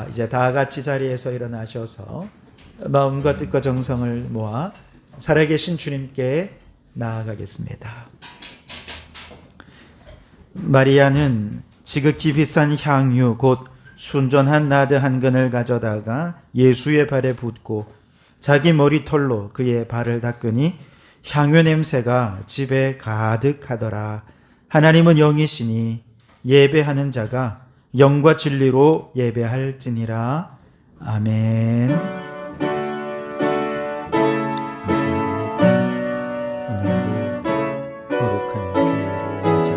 이제 다 같이 자리에서 일어나셔서 마음과 뜻과 정성을 모아 살아계신 주님께 나아가겠습니다. 마리아는 지극히 비싼 향유 곧 순전한 나드 한 근을 가져다가 예수의 발에 붓고 자기 머리털로 그의 발을 닦으니 향유 냄새가 집에 가득하더라. 하나님은 영이시니 예배하는 자가 영과 진리로 예배할지니라. 아멘. 감사합니다. 오늘도 거룩한 주일을 맞아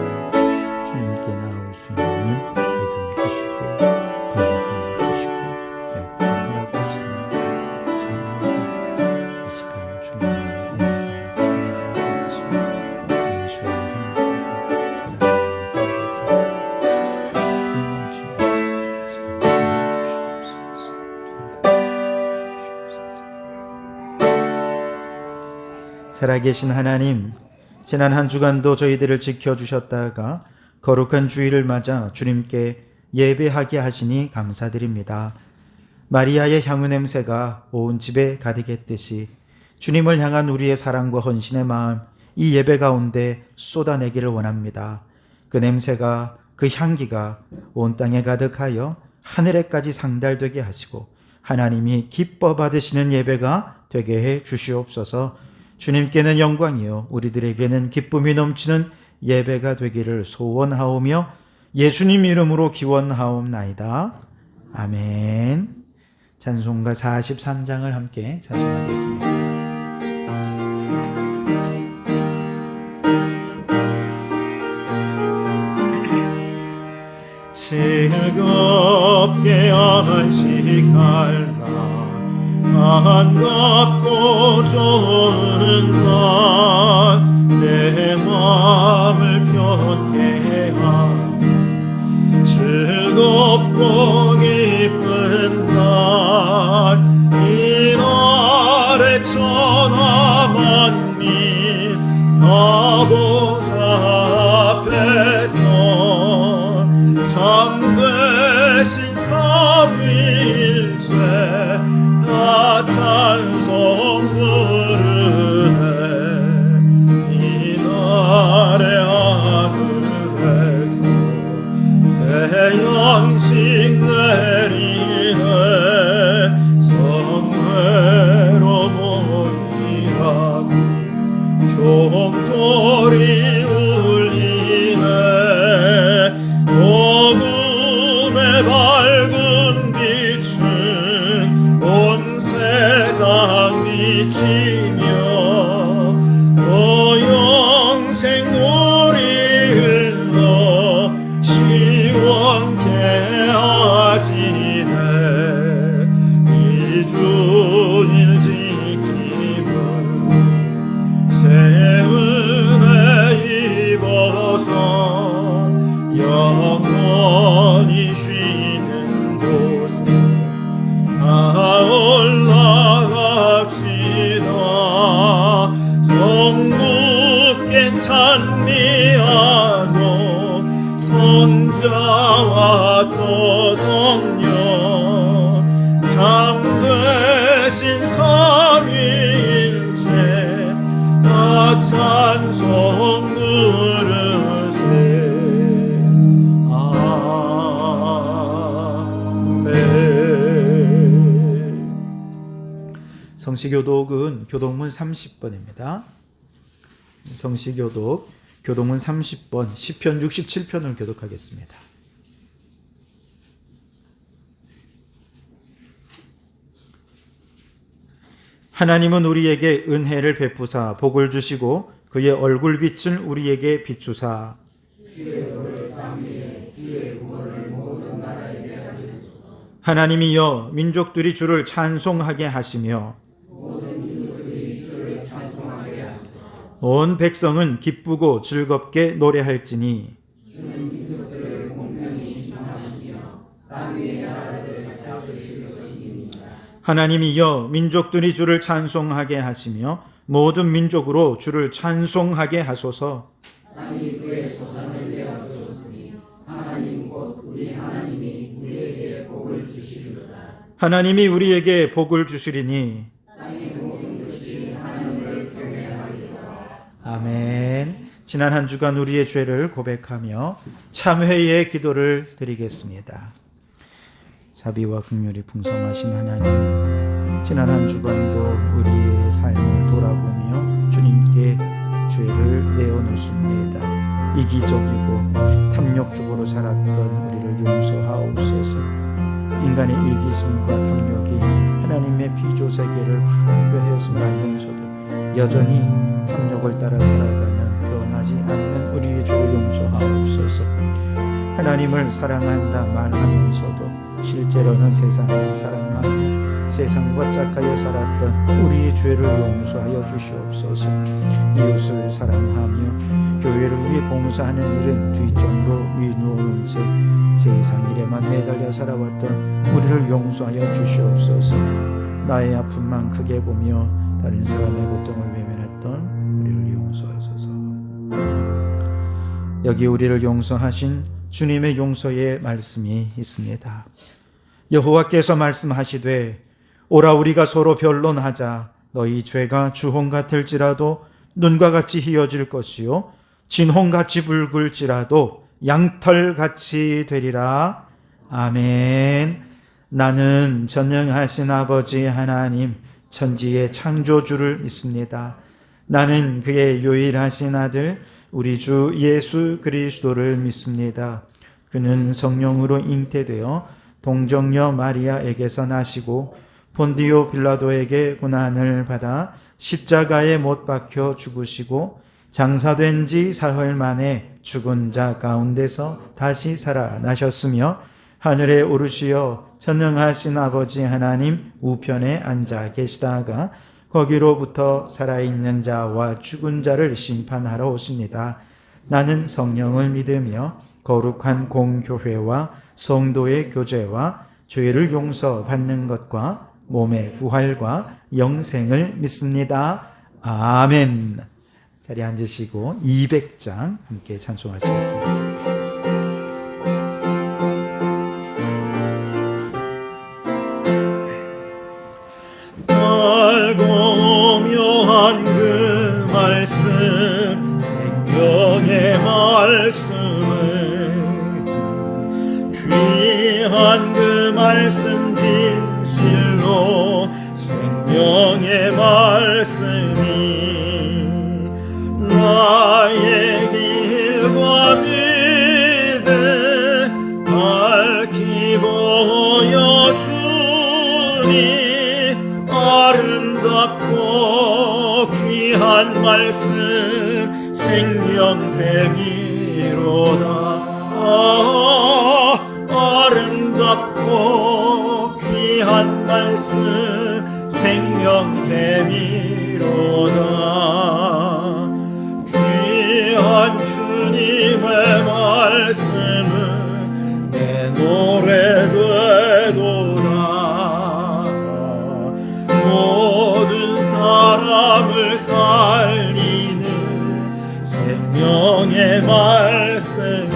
주님께 나올 수 있는 믿음 주시고 건강 주시고 약속을 하시니 감사합니다. 이 시간 주님의 은혜가 충만하지 예수의 행복과 살아계신 하나님, 지난 한 주간도 저희들을 지켜주셨다가 거룩한 주일을 맞아 주님께 예배하게 하시니 감사드립니다. 마리아의 향유 냄새가 온 집에 가득했듯이 주님을 향한 우리의 사랑과 헌신의 마음, 이 예배 가운데 쏟아내기를 원합니다. 그 냄새가, 그 향기가 온 땅에 가득하여 하늘에까지 상달되게 하시고 하나님이 기뻐 받으시는 예배가 되게 해 주시옵소서. 주님께는 영광이요 우리들에게는 기쁨이 넘치는 예배가 되기를 소원하오며 예수님 이름으로 기원하옵나이다. 아멘. 찬송가 43장을 함께 찬송하겠습니다. 즐겁게 안식할라 반갑고 좋은 날 내 마음을 편케 하니 즐겁고 기쁜 날 이 날에 천하 만민 아버지 앞에서 참되신 삼위일체 다 찬송 부르네. 이 날의 하늘에서 새 양식 내리네. 성회로 모이라고 종소리 울리네. 복음의 밝은 빛은 온 세상 비치며 영생 놀이 흘러 시원케 하시네. 이 주일 지킴은 새 은혜 입어서 영원히 쉬는 곳에 올라갑시다. 성부께 찬미하고 손자와 또 성령 참되신 삼위일체 다 찬송 부르세. 성시교독은 교독문 30번입니다. 성시교독 교독문 30번 시편 67편을 교독하겠습니다. 하나님은 우리에게 은혜를 베푸사 복을 주시고 그의 얼굴빛을 우리에게 비추사 하나님이여 민족들이 주를 찬송하게 하시며 온 백성은 기쁘고 즐겁게 노래할지니 하나님이여 민족들이 주를 찬송하게 하시며 모든 민족으로 주를 찬송하게 하소서. 땅이 그의 소산을 내어 주었으니 하나님 곧 우리 하나님이 우리에게 복을 주시리. 하나님이 우리에게 복을 주시리니 아멘. 지난 한 주간 우리의 죄를 고백하며 참회의 기도를 드리겠습니다. 자비와 긍휼이 풍성하신 하나님, 지난 한 주간도 우리의 삶을 돌아보며 주님께 죄를 내어놓습니다. 이기적이고 탐욕적으로 살았던 우리를 용서하옵소서. 인간의 이기심과 탐욕이 하나님의 피조세계를 파괴하였음을 알면서도 여전히 탐욕을 따라 살아가는 변하지 않는 우리의 죄를 용서하옵소서. 하나님을 사랑한다 말하면서도 실제로는 세상을 사랑하며 세상과 짝하여 살았던 우리의 죄를 용서하여 주시옵소서. 이웃을 사랑하며 교회를 위해 봉사하는 일은 뒷전으로 미루어놓은 채 세상 일에만 매달려 살아왔던 우리를 용서하여 주시옵소서. 나의 아픔만 크게 보며 다른 사람의 고통을 외면했던 우리를 용서하소서. 여기 우리를 용서하신 주님의 용서의 말씀이 있습니다. 여호와께서 말씀하시되 오라 우리가 서로 변론하자. 너희 죄가 주홍 같을지라도 눈과 같이 희어질 것이요 진홍같이 붉을지라도 양털같이 되리라. 아멘. 나는 전능하신 아버지 하나님 천지의 창조주를 믿습니다. 나는 그의 유일하신 아들 우리 주 예수 그리스도를 믿습니다. 그는 성령으로 잉태되어 동정녀 마리아에게서 나시고 본디오 빌라도에게 고난을 받아 십자가에 못 박혀 죽으시고 장사된 지 사흘 만에 죽은 자 가운데서 다시 살아나셨으며 하늘에 오르시어 전능하신 아버지 하나님 우편에 앉아 계시다가 거기로부터 살아있는 자와 죽은 자를 심판하러 오십니다. 나는 성령을 믿으며 거룩한 공교회와 성도의 교제와 죄를 용서받는 것과 몸의 부활과 영생을 믿습니다. 아멘. 자리에 앉으시고 200장 함께 찬송하시겠습니다. 달고 묘한 그 말씀 생명의 말씀을 귀한 그 말씀 진실로 생명의 말씀이 나의 길과 믿음 밝히 보여주니 아름답고 귀한 말씀 생명샘이로다. 아름답고 귀한 말씀 생명샘이로다. 귀한 주님의 말씀은 내 노래 되도다. 모든 사람을 살리는 생명의 말씀은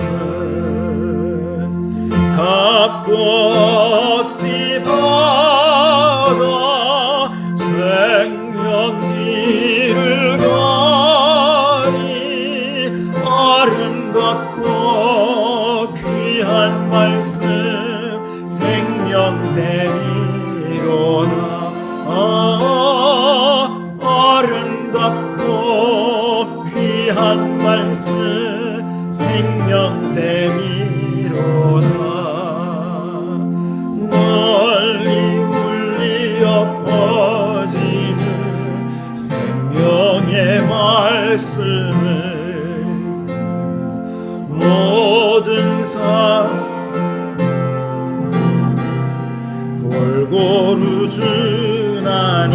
값도 없이 받아 생명길을 가니 아름답고 귀한 말씀 생명샘이로다. 아름답고 귀한 말씀 생명샘이로다. 널리 울리어 퍼지는 생명의 말씀을 모든 골고루 주나니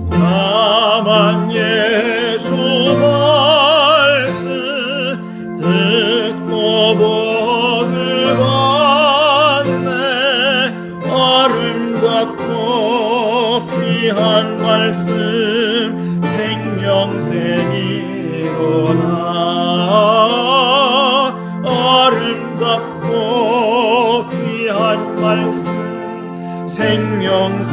다만 예수 말씀 듣고 복을 받네. 아름답고 귀한 말씀 생명샘이로다. 아름답고 귀한 말씀 생명샘이로다.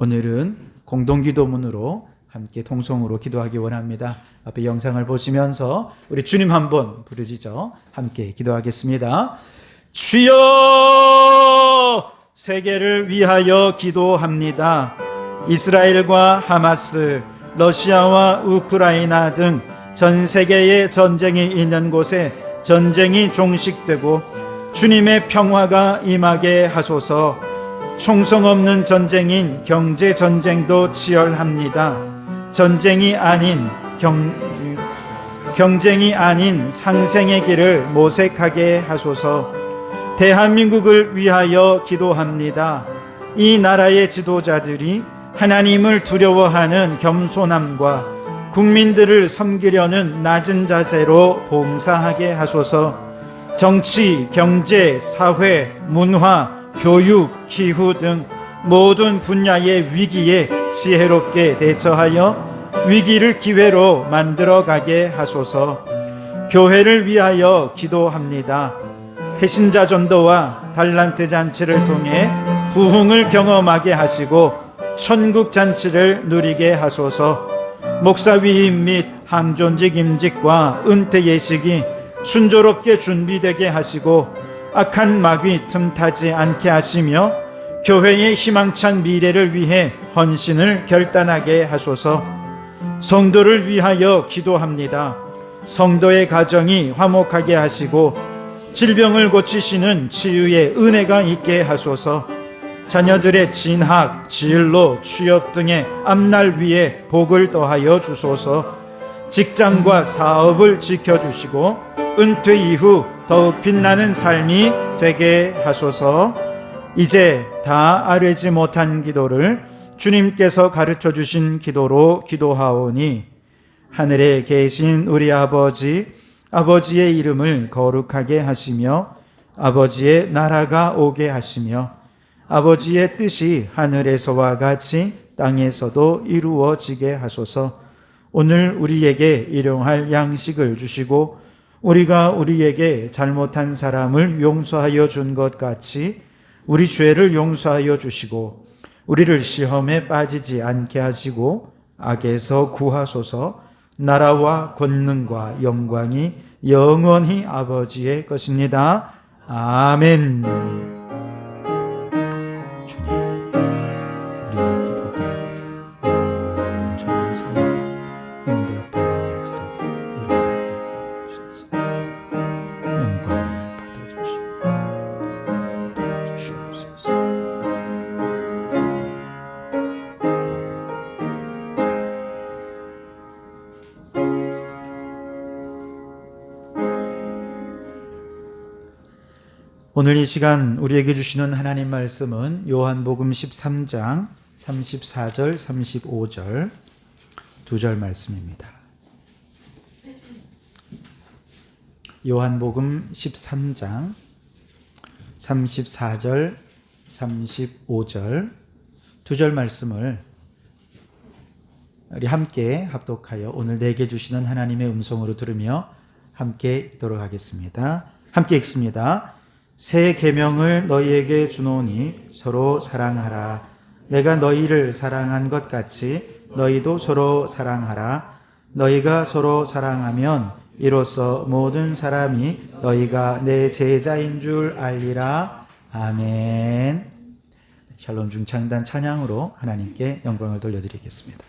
오늘은 공동기도문으로 함께 통성으로 기도하기 원합니다. 앞에 영상을 보시면서 우리 주님 한번 부르짖어 함께 기도하겠습니다. 주여, 세계를 위하여 기도합니다. 이스라엘과 하마스, 러시아와 우크라이나 등 전 세계의 전쟁이 있는 곳에 전쟁이 종식되고 주님의 평화가 임하게 하소서. 총성 없는 전쟁인 경제 전쟁도 치열합니다. 전쟁이 아닌 경쟁이 아닌 상생의 길을 모색하게 하소서. 대한민국을 위하여 기도합니다. 이 나라의 지도자들이 하나님을 두려워하는 겸손함과 국민들을 섬기려는 낮은 자세로 봉사하게 하소서. 정치, 경제, 사회, 문화, 교육, 기후 등 모든 분야의 위기에 지혜롭게 대처하여 위기를 기회로 만들어가게 하소서. 교회를 위하여 기도합니다. 배신자 전도와 달란트 잔치를 통해 부흥을 경험하게 하시고 천국 잔치를 누리게 하소서. 목사 위임 및 항존직 임직과 은퇴 예식이 순조롭게 준비되게 하시고 악한 마귀 틈타지 않게 하시며 교회의 희망찬 미래를 위해 헌신을 결단하게 하소서. 성도를 위하여 기도합니다. 성도의 가정이 화목하게 하시고 질병을 고치시는 치유의 은혜가 있게 하소서. 자녀들의 진학, 진로, 취업 등의 앞날 위에 복을 더하여 주소서. 직장과 사업을 지켜주시고 은퇴 이후 더욱 빛나는 삶이 되게 하소서. 이제 다 아뢰지 못한 기도를 주님께서 가르쳐 주신 기도로 기도하오니 하늘에 계신 우리 아버지, 아버지의 이름을 거룩하게 하시며 아버지의 나라가 오게 하시며 아버지의 뜻이 하늘에서와 같이 땅에서도 이루어지게 하소서. 오늘 우리에게 일용할 양식을 주시고 우리가 우리에게 잘못한 사람을 용서하여 준 것 같이 우리 죄를 용서하여 주시고 우리를 시험에 빠지지 않게 하시고 악에서 구하소서. 나라와 권능과 영광이 영원히 아버지의 것입니다. 아멘. 오늘 이 시간 우리에게 주시는 하나님 말씀은 요한복음 13장 34절 35절 두 절 말씀입니다. 요한복음 13장 34절 35절 두 절 말씀을 우리 함께 합독하여 오늘 내게 주시는 하나님의 음성으로 들으며 함께 읽도록 하겠습니다. 함께 읽습니다. 새 계명을 너희에게 주노니 서로 사랑하라. 내가 너희를 사랑한 것 같이 너희도 서로 사랑하라. 너희가 서로 사랑하면 이로써 모든 사람이 너희가 내 제자인 줄 알리라. 아멘. 샬롬 중창단 찬양으로 하나님께 영광을 돌려드리겠습니다.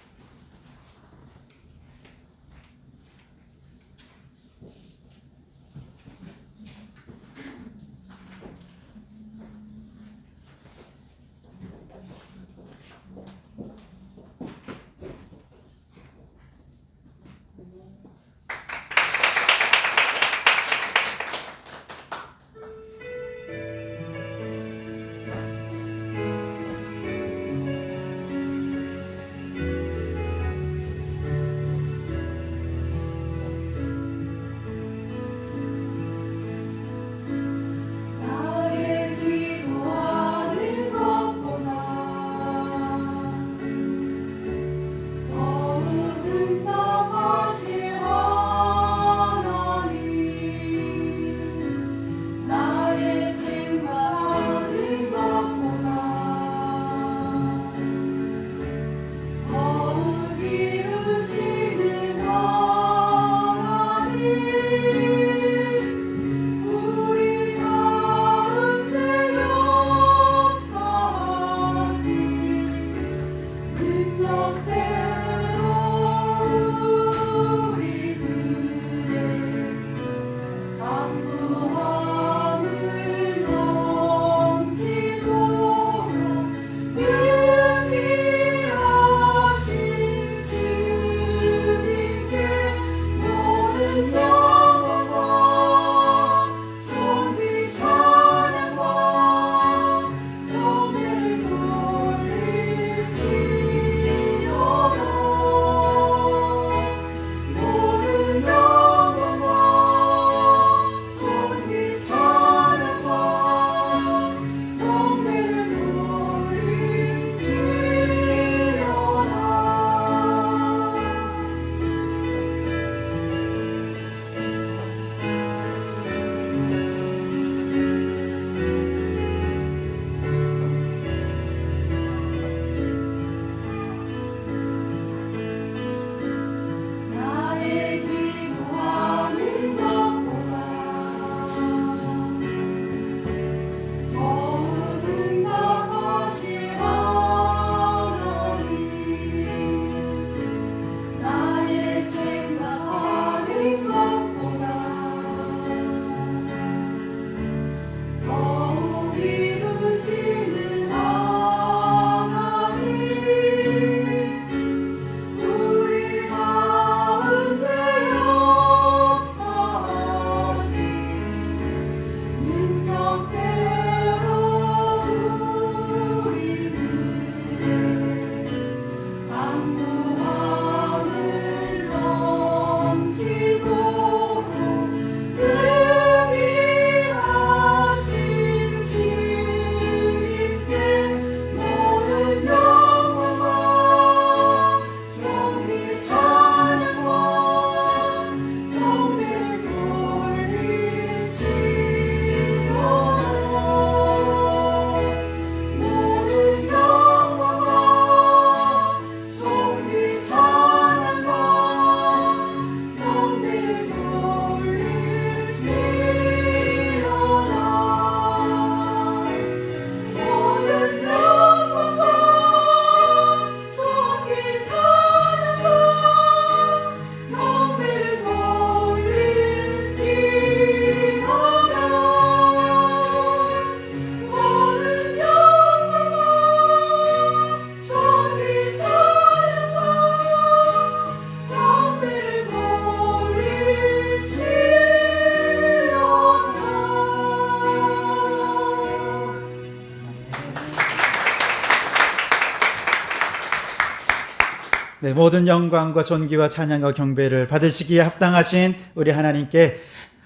네, 모든 영광과 존귀와 찬양과 경배를 받으시기에 합당하신 우리 하나님께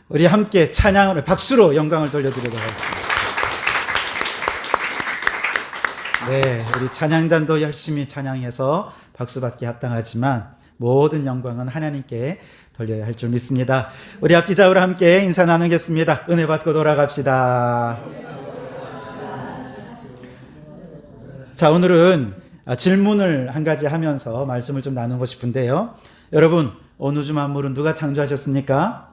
우리 함께 찬양으로 박수로 영광을 돌려드리도록 하겠습니다. 네, 우리 찬양단도 열심히 찬양해서 박수 받기에 합당하지만 모든 영광은 하나님께 돌려야 할 줄 믿습니다. 우리 앞뒤 좌우로 함께 인사 나누겠습니다. 은혜 받고 돌아갑시다. 자, 오늘은 질문을 한 가지 하면서 말씀을 좀 나누고 싶은데요. 여러분, 온 우주 만물은 누가 창조하셨습니까?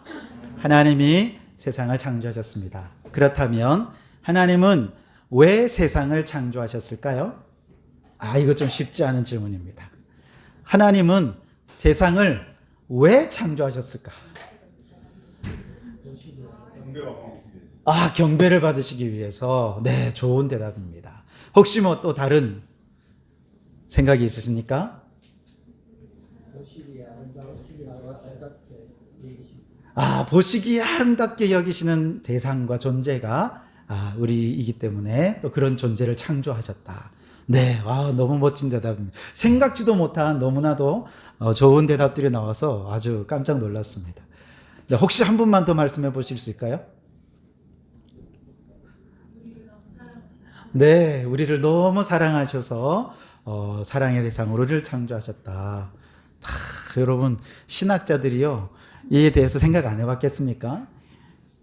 하나님이 세상을 창조하셨습니다. 그렇다면 하나님은 왜 세상을 창조하셨을까요? 이거 좀 쉽지 않은 질문입니다. 하나님은 세상을 왜 창조하셨을까? 경배를 받으시기 위해서. 네, 좋은 대답입니다. 혹시 뭐 또 다른 생각이 있으십니까? 보시기에 아름답게 여기시는 대상과 존재가 우리이기 때문에 또 그런 존재를 창조하셨다. 네, 너무 멋진 대답입니다. 생각지도 못한 너무나도 좋은 대답들이 나와서 아주 깜짝 놀랐습니다. 네, 혹시 한 분만 더 말씀해 보실 수 있을까요? 네, 우리를 너무 사랑하셔서 사랑의 대상으로 우리를 창조하셨다. 여러분, 신학자들이요, 이에 대해서 생각 안 해봤겠습니까?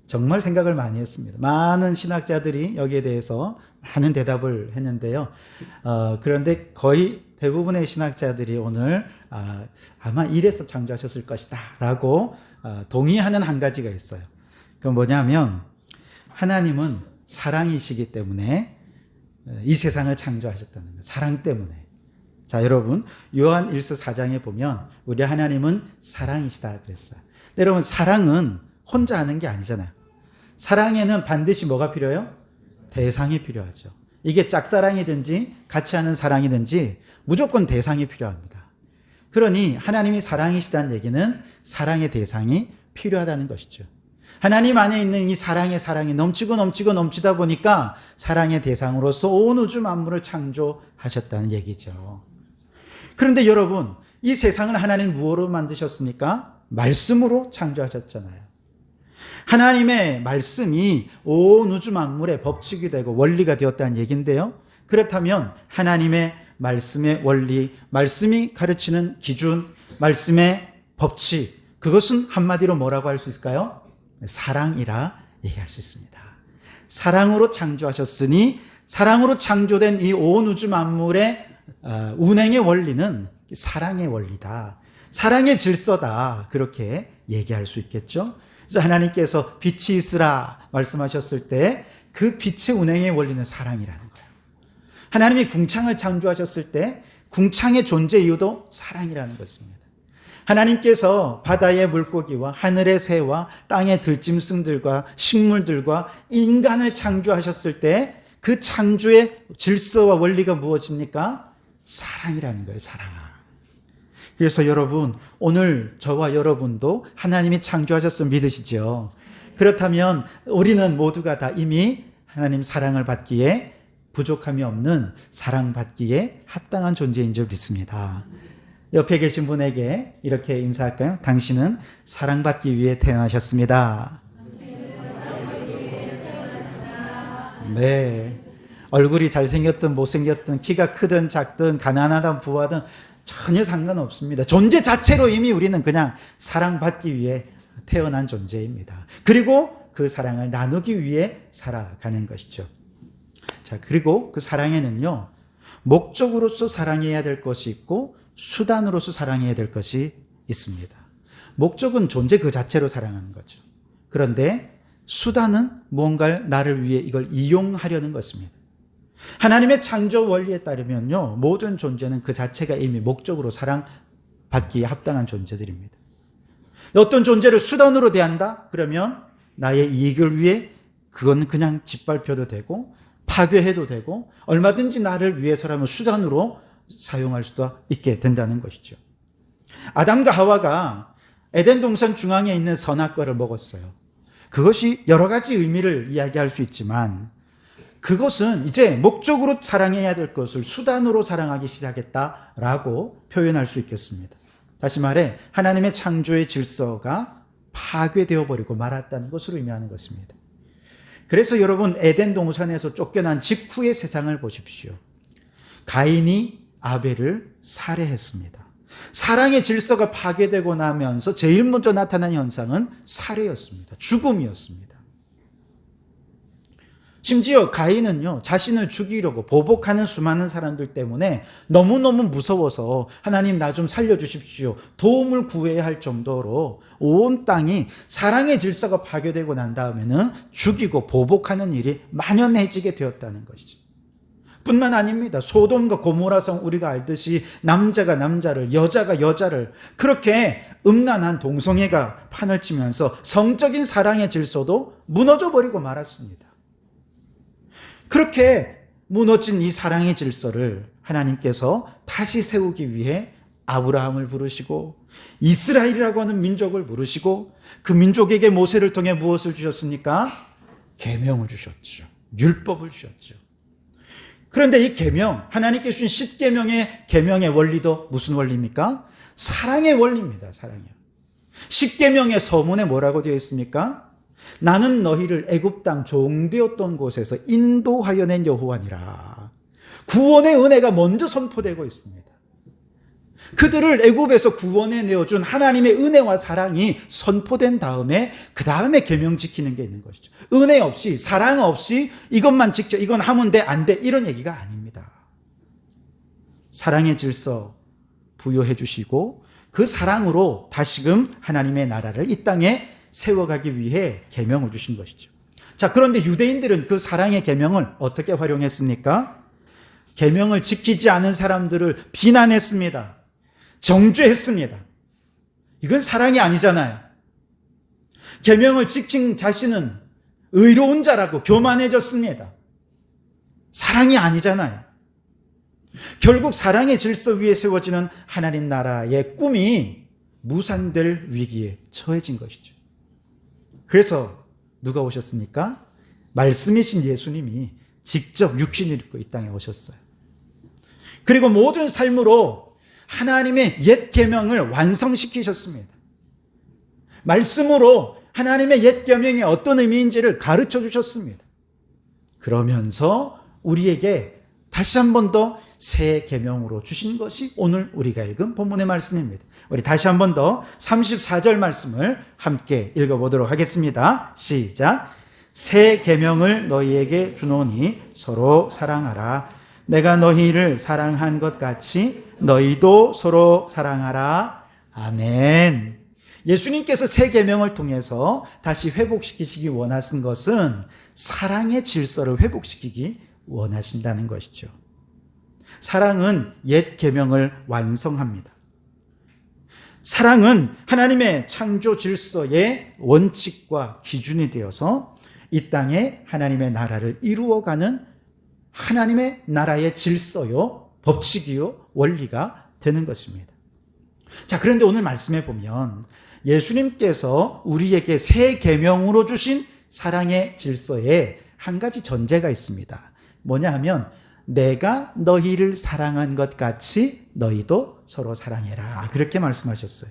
정말 생각을 많이 했습니다. 많은 신학자들이 여기에 대해서 많은 대답을 했는데요. 그런데 거의 대부분의 신학자들이 오늘 아마 이래서 창조하셨을 것이다 라고 동의하는 한 가지가 있어요. 그건 뭐냐면 하나님은 사랑이시기 때문에 이 세상을 창조하셨다는 거예요. 사랑 때문에. 자, 여러분, 요한 1서 4장에 보면 우리 하나님은 사랑이시다 그랬어요. 근데 여러분, 사랑은 혼자 하는 게 아니잖아요. 사랑에는 반드시 뭐가 필요해요? 대상이 필요하죠. 이게 짝사랑이든지 같이 하는 사랑이든지 무조건 대상이 필요합니다. 그러니 하나님이 사랑이시다는 얘기는 사랑의 대상이 필요하다는 것이죠. 하나님 안에 있는 이 사랑이 넘치고 넘치다 보니까 사랑의 대상으로서 온 우주 만물을 창조하셨다는 얘기죠. 그런데 여러분, 이 세상을 하나님 무엇으로 만드셨습니까? 말씀으로 창조하셨잖아요. 하나님의 말씀이 온 우주 만물의 법칙이 되고 원리가 되었다는 얘기인데요. 그렇다면 하나님의 말씀의 원리, 말씀이 가르치는 기준, 말씀의 법칙, 그것은 한마디로 뭐라고 할 수 있을까요? 사랑이라 얘기할 수 있습니다. 사랑으로 창조하셨으니 사랑으로 창조된 이 온 우주 만물의 운행의 원리는 사랑의 원리다. 사랑의 질서다. 그렇게 얘기할 수 있겠죠. 그래서 하나님께서 빛이 있으라 말씀하셨을 때 그 빛의 운행의 원리는 사랑이라는 거예요. 하나님이 궁창을 창조하셨을 때 궁창의 존재 이유도 사랑이라는 것입니다. 하나님께서 바다의 물고기와 하늘의 새와 땅의 들짐승들과 식물들과 인간을 창조하셨을 때 그 창조의 질서와 원리가 무엇입니까? 사랑이라는 거예요. 사랑. 그래서 여러분, 오늘 저와 여러분도 하나님이 창조하셨음을 믿으시죠? 그렇다면 우리는 모두가 다 이미 하나님 사랑을 받기에 부족함이 없는 사랑받기에 합당한 존재인 줄 믿습니다. 옆에 계신 분에게 이렇게 인사할까요? 당신은 사랑받기 위해 태어나셨습니다. 네. 얼굴이 잘생겼든 못생겼든 키가 크든 작든 가난하든 부하든 전혀 상관없습니다. 존재 자체로 이미 우리는 그냥 사랑받기 위해 태어난 존재입니다. 그리고 그 사랑을 나누기 위해 살아가는 것이죠. 자, 그리고 그 사랑에는요, 목적으로서 사랑해야 될 것이 있고 수단으로서 사랑해야 될 것이 있습니다. 목적은 존재 그 자체로 사랑하는 거죠. 그런데 수단은 무언가를 나를 위해 이걸 이용하려는 것입니다. 하나님의 창조 원리에 따르면요, 모든 존재는 그 자체가 이미 목적으로 사랑받기에 합당한 존재들입니다. 어떤 존재를 수단으로 대한다? 그러면 나의 이익을 위해 그건 그냥 짓밟혀도 되고 파괴해도 되고 얼마든지 나를 위해서라면 수단으로 사용할 수도 있게 된다는 것이죠. 아담과 하와가 에덴 동산 중앙에 있는 선악과를 먹었어요. 그것이 여러 가지 의미를 이야기할 수 있지만 그것은 이제 목적으로 사랑해야 될 것을 수단으로 사랑하기 시작했다라고 표현할 수 있겠습니다. 다시 말해 하나님의 창조의 질서가 파괴되어 버리고 말았다는 것으로 의미하는 것입니다. 그래서 여러분 에덴 동산에서 쫓겨난 직후의 세상을 보십시오. 가인이 아벨을 살해했습니다. 사랑의 질서가 파괴되고 나면서 제일 먼저 나타난 현상은 살해였습니다. 죽음이었습니다. 심지어 가인은요, 자신을 죽이려고 보복하는 수많은 사람들 때문에 너무너무 무서워서 하나님 나 좀 살려주십시오. 도움을 구해야 할 정도로 온 땅이 사랑의 질서가 파괴되고 난 다음에는 죽이고 보복하는 일이 만연해지게 되었다는 것이죠. 뿐만 아닙니다. 소돔과 고모라성 우리가 알듯이 남자가 남자를, 여자가 여자를 그렇게 음란한 동성애가 판을 치면서 성적인 사랑의 질서도 무너져 버리고 말았습니다. 그렇게 무너진 이 사랑의 질서를 하나님께서 다시 세우기 위해 아브라함을 부르시고 이스라엘이라고 하는 민족을 부르시고 그 민족에게 모세를 통해 무엇을 주셨습니까? 계명을 주셨죠. 율법을 주셨죠. 그런데 이 계명, 하나님께 주신 10계명의 계명의 원리도 무슨 원리입니까? 사랑의 원리입니다. 사랑이요. 10계명의 서문에 뭐라고 되어 있습니까? 나는 너희를 애굽 땅 종되었던 곳에서 인도하여 낸 여호와니라. 구원의 은혜가 먼저 선포되고 있습니다. 그들을 애굽에서 구원해 내어준 하나님의 은혜와 사랑이 선포된 다음에 그 다음에 계명 지키는 게 있는 것이죠. 은혜 없이 사랑 없이 이것만 지켜 이건 하면 돼 안 돼 이런 얘기가 아닙니다. 사랑의 질서 부여해 주시고 그 사랑으로 다시금 하나님의 나라를 이 땅에 세워가기 위해 계명을 주신 것이죠. 자, 그런데 유대인들은 그 사랑의 계명을 어떻게 활용했습니까? 계명을 지키지 않은 사람들을 비난했습니다. 정죄했습니다. 이건 사랑이 아니잖아요. 계명을 지킨 자신은 의로운 자라고 교만해졌습니다. 사랑이 아니잖아요. 결국 사랑의 질서 위에 세워지는 하나님 나라의 꿈이 무산될 위기에 처해진 것이죠. 그래서 누가 오셨습니까? 말씀이신 예수님이 직접 육신을 입고 이 땅에 오셨어요. 그리고 모든 삶으로 하나님의 옛 계명을 완성시키셨습니다. 말씀으로 하나님의 옛 계명이 어떤 의미인지를 가르쳐 주셨습니다. 그러면서 우리에게 다시 한 번 더 새 계명으로 주신 것이 오늘 우리가 읽은 본문의 말씀입니다. 우리 다시 한 번 더 34절 말씀을 함께 읽어보도록 하겠습니다. 시작. 새 계명을 너희에게 주노니 서로 사랑하라. 내가 너희를 사랑한 것 같이 너희도 서로 사랑하라. 아멘. 예수님께서 새 계명을 통해서 다시 회복시키시기 원하신 것은 사랑의 질서를 회복시키기 원하신다는 것이죠. 사랑은 옛 계명을 완성합니다. 사랑은 하나님의 창조 질서의 원칙과 기준이 되어서 이 땅에 하나님의 나라를 이루어가는 하나님의 나라의 질서요, 법칙이요, 원리가 되는 것입니다. 자, 그런데 오늘 말씀에 보면 예수님께서 우리에게 새 계명으로 주신 사랑의 질서에 한 가지 전제가 있습니다. 뭐냐 하면 내가 너희를 사랑한 것 같이 너희도 서로 사랑해라. 그렇게 말씀하셨어요.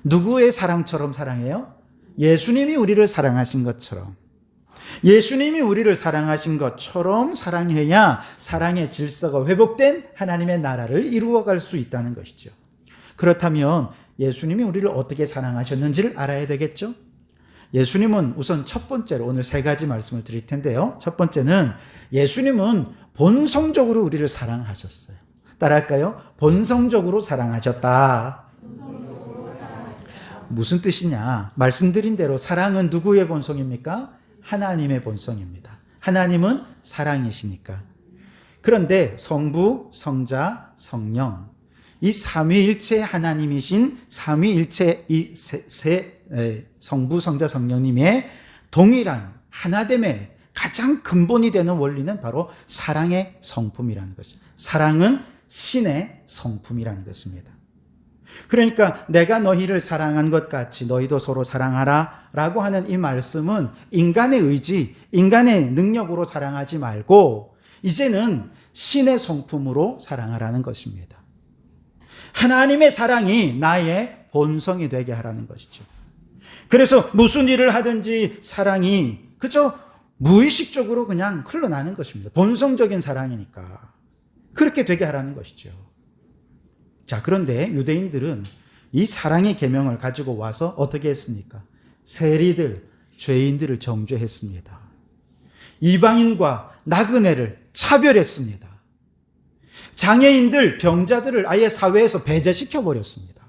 누구의 사랑처럼 사랑해요? 예수님이 우리를 사랑하신 것처럼. 예수님이 우리를 사랑하신 것처럼 사랑해야 사랑의 질서가 회복된 하나님의 나라를 이루어갈 수 있다는 것이죠. 그렇다면 예수님이 우리를 어떻게 사랑하셨는지를 알아야 되겠죠? 예수님은 우선 첫 번째로 오늘 세 가지 말씀을 드릴 텐데요. 첫 번째는 예수님은 본성적으로 우리를 사랑하셨어요. 따라할까요? 본성적으로 사랑하셨다. 무슨 뜻이냐? 말씀드린 대로 사랑은 누구의 본성입니까? 하나님의 본성입니다. 하나님은 사랑이시니까. 그런데 성부, 성자, 성령 이 삼위일체 하나님이신 삼위일체 이 성부, 성자, 성령님의 동일한 하나됨의 가장 근본이 되는 원리는 바로 사랑의 성품이라는 것입니다. 사랑은 신의 성품이라는 것입니다. 그러니까 내가 너희를 사랑한 것 같이 너희도 서로 사랑하라 라고 하는 이 말씀은 인간의 의지, 인간의 능력으로 사랑하지 말고 이제는 신의 성품으로 사랑하라는 것입니다. 하나님의 사랑이 나의 본성이 되게 하라는 것이죠. 그래서 무슨 일을 하든지 사랑이 그저 무의식적으로 그냥 흘러나는 것입니다. 본성적인 사랑이니까 그렇게 되게 하라는 것이죠. 자, 그런데 유대인들은 이 사랑의 계명을 가지고 와서 어떻게 했습니까? 세리들, 죄인들을 정죄했습니다. 이방인과 나그네를 차별했습니다. 장애인들, 병자들을 아예 사회에서 배제시켜 버렸습니다.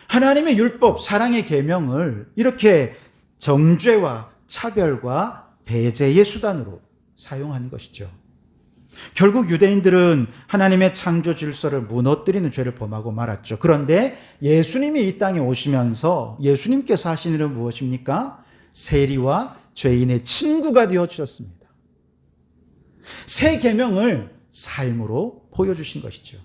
하나님의 율법, 사랑의 계명을 이렇게 정죄와 차별과 배제의 수단으로 사용한 것이죠. 결국 유대인들은 하나님의 창조 질서를 무너뜨리는 죄를 범하고 말았죠. 그런데 예수님이 이 땅에 오시면서 예수님께서 하신 일은 무엇입니까? 세리와 죄인의 친구가 되어 주셨습니다. 새 계명을 삶으로 보여주신 것이죠.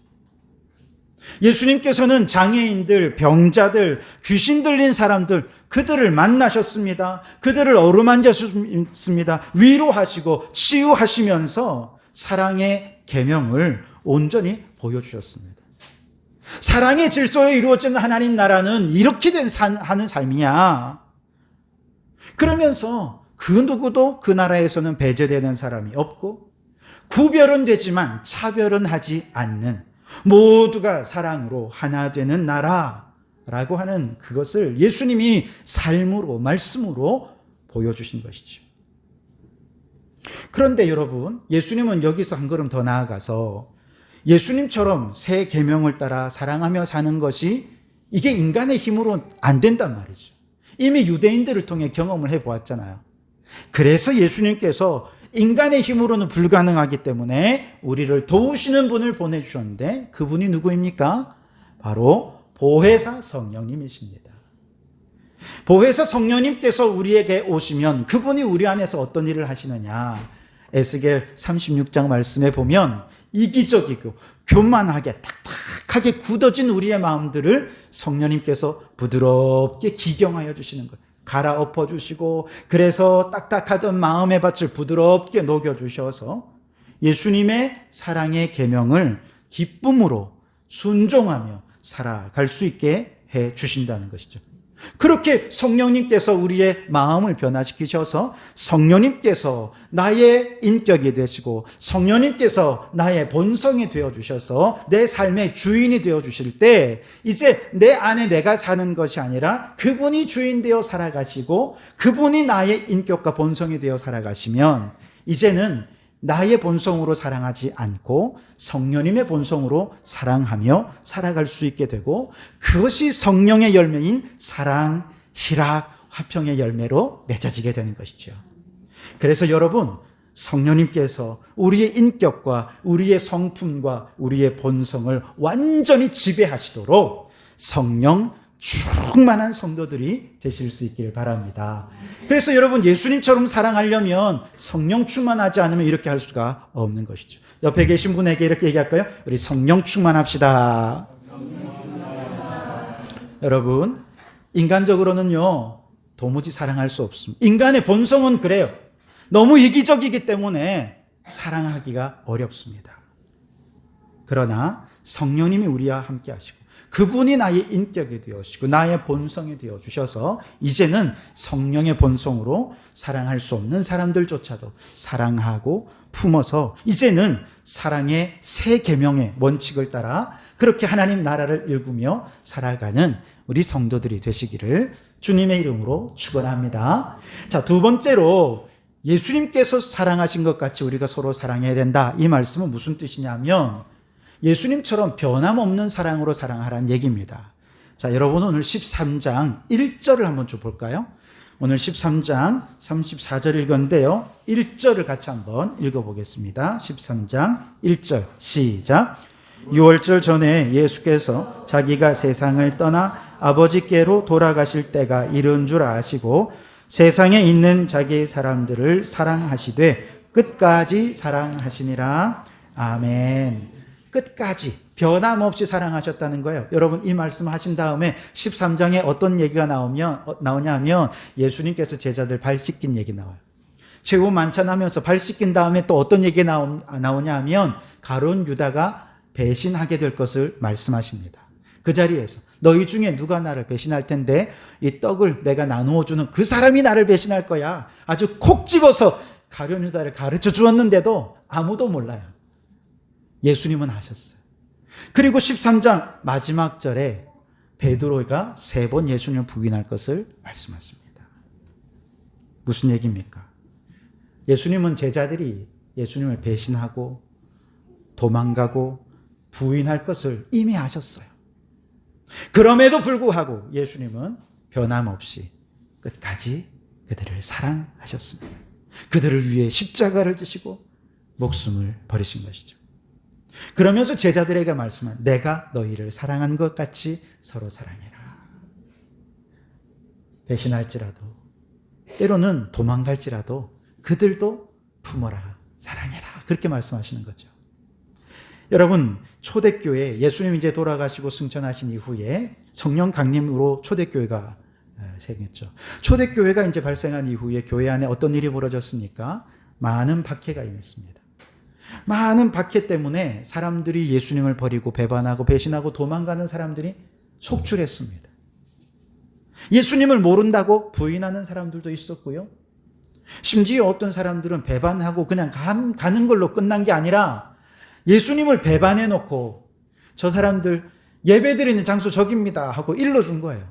예수님께서는 장애인들, 병자들, 귀신 들린 사람들, 그들을 만나셨습니다. 그들을 어루만졌습니다. 위로하시고 치유하시면서 사랑의 계명을 온전히 보여주셨습니다. 사랑의 질서에 이루어진 하나님 나라는 이렇게 하는 삶이야. 그러면서 그 누구도 그 나라에서는 배제되는 사람이 없고 구별은 되지만 차별은 하지 않는 모두가 사랑으로 하나 되는 나라라고 하는 그것을 예수님이 삶으로 말씀으로 보여주신 것이죠. 그런데 여러분, 예수님은 여기서 한 걸음 더 나아가서 예수님처럼 새 계명을 따라 사랑하며 사는 것이 이게 인간의 힘으로 안 된단 말이죠. 이미 유대인들을 통해 경험을 해보았잖아요. 그래서 예수님께서 인간의 힘으로는 불가능하기 때문에 우리를 도우시는 분을 보내주셨는데 그분이 누구입니까? 바로 보혜사 성령님이십니다. 보혜사 성령님께서 우리에게 오시면 그분이 우리 안에서 어떤 일을 하시느냐? 에스겔 36장 말씀에 보면 이기적이고 교만하게 딱딱하게 굳어진 우리의 마음들을 성령님께서 부드럽게 기경하여 주시는 거예요. 갈아엎어 주시고 그래서 딱딱하던 마음의 밭을 부드럽게 녹여 주셔서 예수님의 사랑의 계명을 기쁨으로 순종하며 살아갈 수 있게 해 주신다는 것이죠. 그렇게 성령님께서 우리의 마음을 변화시키셔서 성령님께서 나의 인격이 되시고 성령님께서 나의 본성이 되어주셔서 내 삶의 주인이 되어주실 때 이제 내 안에 내가 사는 것이 아니라 그분이 주인 되어 살아가시고 그분이 나의 인격과 본성이 되어 살아가시면 이제는 나의 본성으로 사랑하지 않고 성령님의 본성으로 사랑하며 살아갈 수 있게 되고 그것이 성령의 열매인 사랑, 희락, 화평의 열매로 맺어지게 되는 것이죠. 그래서 여러분, 성령님께서 우리의 인격과 우리의 성품과 우리의 본성을 완전히 지배하시도록 성령 충만한 성도들이 되실 수 있기를 바랍니다. 그래서 여러분, 예수님처럼 사랑하려면 성령 충만하지 않으면 이렇게 할 수가 없는 것이죠. 옆에 계신 분에게 이렇게 얘기할까요? 우리 성령 충만합시다. 여러분, 인간적으로는요 도무지 사랑할 수 없습니다. 인간의 본성은 그래요. 너무 이기적이기 때문에 사랑하기가 어렵습니다. 그러나 성령님이 우리와 함께 하시고 그분이 나의 인격이 되어주시고 나의 본성이 되어주셔서 이제는 성령의 본성으로 사랑할 수 없는 사람들조차도 사랑하고 품어서 이제는 사랑의 새 계명의 원칙을 따라 그렇게 하나님 나라를 일구며 살아가는 우리 성도들이 되시기를 주님의 이름으로 축원합니다. 자, 두 번째로 예수님께서 사랑하신 것 같이 우리가 서로 사랑해야 된다. 이 말씀은 무슨 뜻이냐면 예수님처럼 변함없는 사랑으로 사랑하라는 얘기입니다. 자, 여러분 오늘 13장 1절을 한번 좀 볼까요? 오늘 13장 34절 읽었는데요. 1절을 같이 한번 읽어보겠습니다. 13장 1절 시작. 6월절 전에 예수께서 자기가 세상을 떠나 아버지께로 돌아가실 때가 이른 줄 아시고 세상에 있는 자기 사람들을 사랑하시되 끝까지 사랑하시니라. 아멘. 끝까지 변함없이 사랑하셨다는 거예요. 여러분, 이 말씀 하신 다음에 13장에 어떤 얘기가 나오냐 하면 예수님께서 제자들 발 씻긴 얘기 나와요. 최후 만찬하면서 발 씻긴 다음에 또 어떤 얘기가 나오냐 하면 가룟 유다가 배신하게 될 것을 말씀하십니다. 그 자리에서 너희 중에 누가 나를 배신할 텐데 이 떡을 내가 나누어 주는 그 사람이 나를 배신할 거야. 아주 콕 집어서 가룟 유다를 가르쳐 주었는데도 아무도 몰라요. 예수님은 아셨어요. 그리고 13장 마지막 절에 베드로가 3번 예수님을 부인할 것을 말씀하십니다. 무슨 얘기입니까? 예수님은 제자들이 예수님을 배신하고 도망가고 부인할 것을 이미 아셨어요. 그럼에도 불구하고 예수님은 변함없이 끝까지 그들을 사랑하셨습니다. 그들을 위해 십자가를 지시고 목숨을 버리신 것이죠. 그러면서 제자들에게 말씀한 내가 너희를 사랑한 것 같이 서로 사랑해라. 배신할지라도 때로는 도망갈지라도 그들도 품어라, 사랑해라. 그렇게 말씀하시는 거죠. 여러분, 초대교회 예수님 이제 돌아가시고 승천하신 이후에 성령 강림으로 초대교회가 생겼죠. 초대교회가 이제 발생한 이후에 교회 안에 어떤 일이 벌어졌습니까? 많은 박해가 임했습니다. 많은 박해 때문에 사람들이 예수님을 버리고 배반하고 배신하고 도망가는 사람들이 속출했습니다. 예수님을 모른다고 부인하는 사람들도 있었고요. 심지어 어떤 사람들은 배반하고 그냥 가는 걸로 끝난 게 아니라 예수님을 배반해 놓고 저 사람들 예배드리는 장소 저깁니다 하고 일러준 거예요.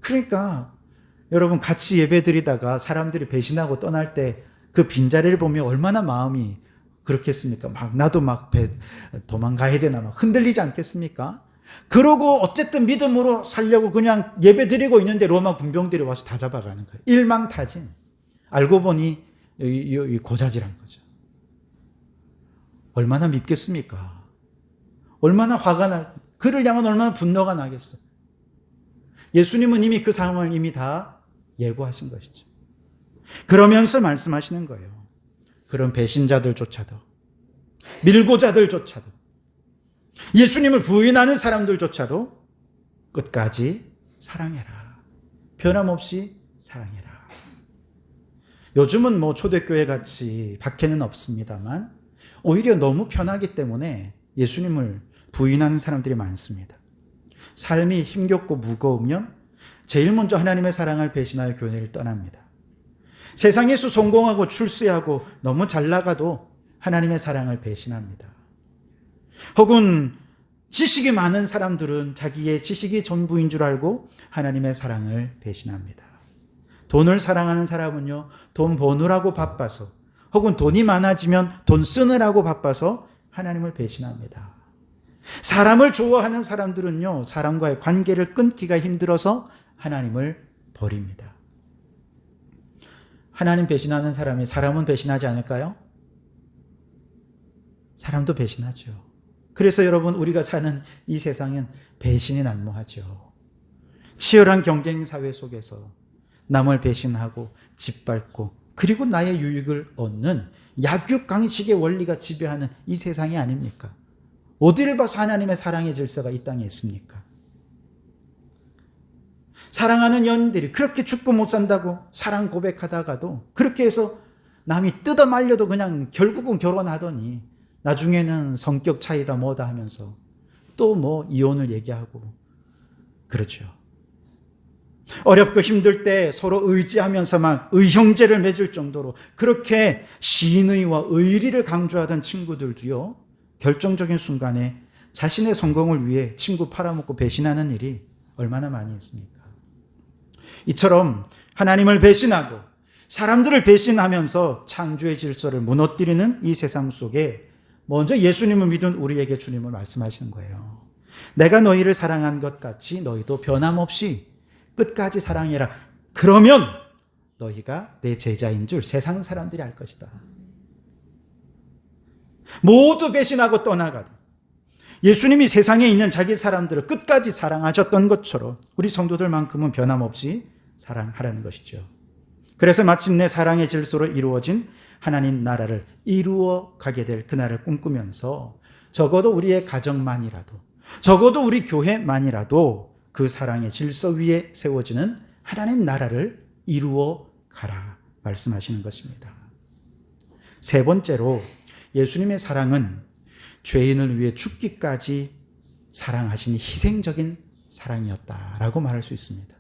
그러니까 여러분, 같이 예배드리다가 사람들이 배신하고 떠날 때 그 빈자리를 보면 얼마나 마음이 그렇겠습니까? 나도 도망가야 되나 흔들리지 않겠습니까? 그러고 어쨌든 믿음으로 살려고 그냥 예배드리고 있는데 로마 군병들이 와서 다 잡아가는 거예요. 일망타진. 알고 보니 고자질한 거죠. 얼마나 밉겠습니까? 얼마나 그를 향한 얼마나 분노가 나겠어요. 예수님은 이미 그 상황을 이미 다 예고하신 것이죠. 그러면서 말씀하시는 거예요. 그런 배신자들조차도, 밀고자들조차도, 예수님을 부인하는 사람들조차도 끝까지 사랑해라. 변함없이 사랑해라. 요즘은 초대교회 같이 박해는 없습니다만 오히려 너무 편하기 때문에 예수님을 부인하는 사람들이 많습니다. 삶이 힘겹고 무거우면 제일 먼저 하나님의 사랑을 배신하여 교회를 떠납니다. 세상에서 성공하고 출세하고 너무 잘 나가도 하나님의 사랑을 배신합니다. 혹은 지식이 많은 사람들은 자기의 지식이 전부인 줄 알고 하나님의 사랑을 배신합니다. 돈을 사랑하는 사람은요, 돈 버느라고 바빠서 혹은 돈이 많아지면 돈 쓰느라고 바빠서 하나님을 배신합니다. 사람을 좋아하는 사람들은요, 사람과의 관계를 끊기가 힘들어서 하나님을 버립니다. 하나님 배신하는 사람이 사람은 배신하지 않을까요? 사람도 배신하죠. 그래서 여러분, 우리가 사는 이 세상은 배신이 난무하죠. 치열한 경쟁 사회 속에서 남을 배신하고 짓밟고 그리고 나의 유익을 얻는 약육강식의 원리가 지배하는 이 세상이 아닙니까? 어디를 봐서 하나님의 사랑의 질서가 이 땅에 있습니까? 사랑하는 연인들이 그렇게 죽고 못 산다고 사랑 고백하다가도 그렇게 해서 남이 뜯어 말려도 그냥 결국은 결혼하더니 나중에는 성격 차이다 뭐다 하면서 또 이혼을 얘기하고 그렇죠. 어렵고 힘들 때 서로 의지하면서 막 의형제를 맺을 정도로 그렇게 신의와 의리를 강조하던 친구들도요, 결정적인 순간에 자신의 성공을 위해 친구 팔아먹고 배신하는 일이 얼마나 많이 있습니까? 이처럼 하나님을 배신하고 사람들을 배신하면서 창조의 질서를 무너뜨리는 이 세상 속에 먼저 예수님을 믿은 우리에게 주님을 말씀하시는 거예요. 내가 너희를 사랑한 것 같이 너희도 변함없이 끝까지 사랑해라. 그러면 너희가 내 제자인 줄 세상 사람들이 알 것이다. 모두 배신하고 떠나가도 예수님이 세상에 있는 자기 사람들을 끝까지 사랑하셨던 것처럼 우리 성도들만큼은 변함없이 사랑하라는 것이죠. 그래서 마침내 사랑의 질서로 이루어진 하나님 나라를 이루어 가게 될 그날을 꿈꾸면서 적어도 우리의 가정만이라도, 적어도 우리 교회만이라도 그 사랑의 질서 위에 세워지는 하나님 나라를 이루어 가라 말씀하시는 것입니다. 세 번째로 예수님의 사랑은 죄인을 위해 죽기까지 사랑하신 희생적인 사랑이었다라고 말할 수 있습니다.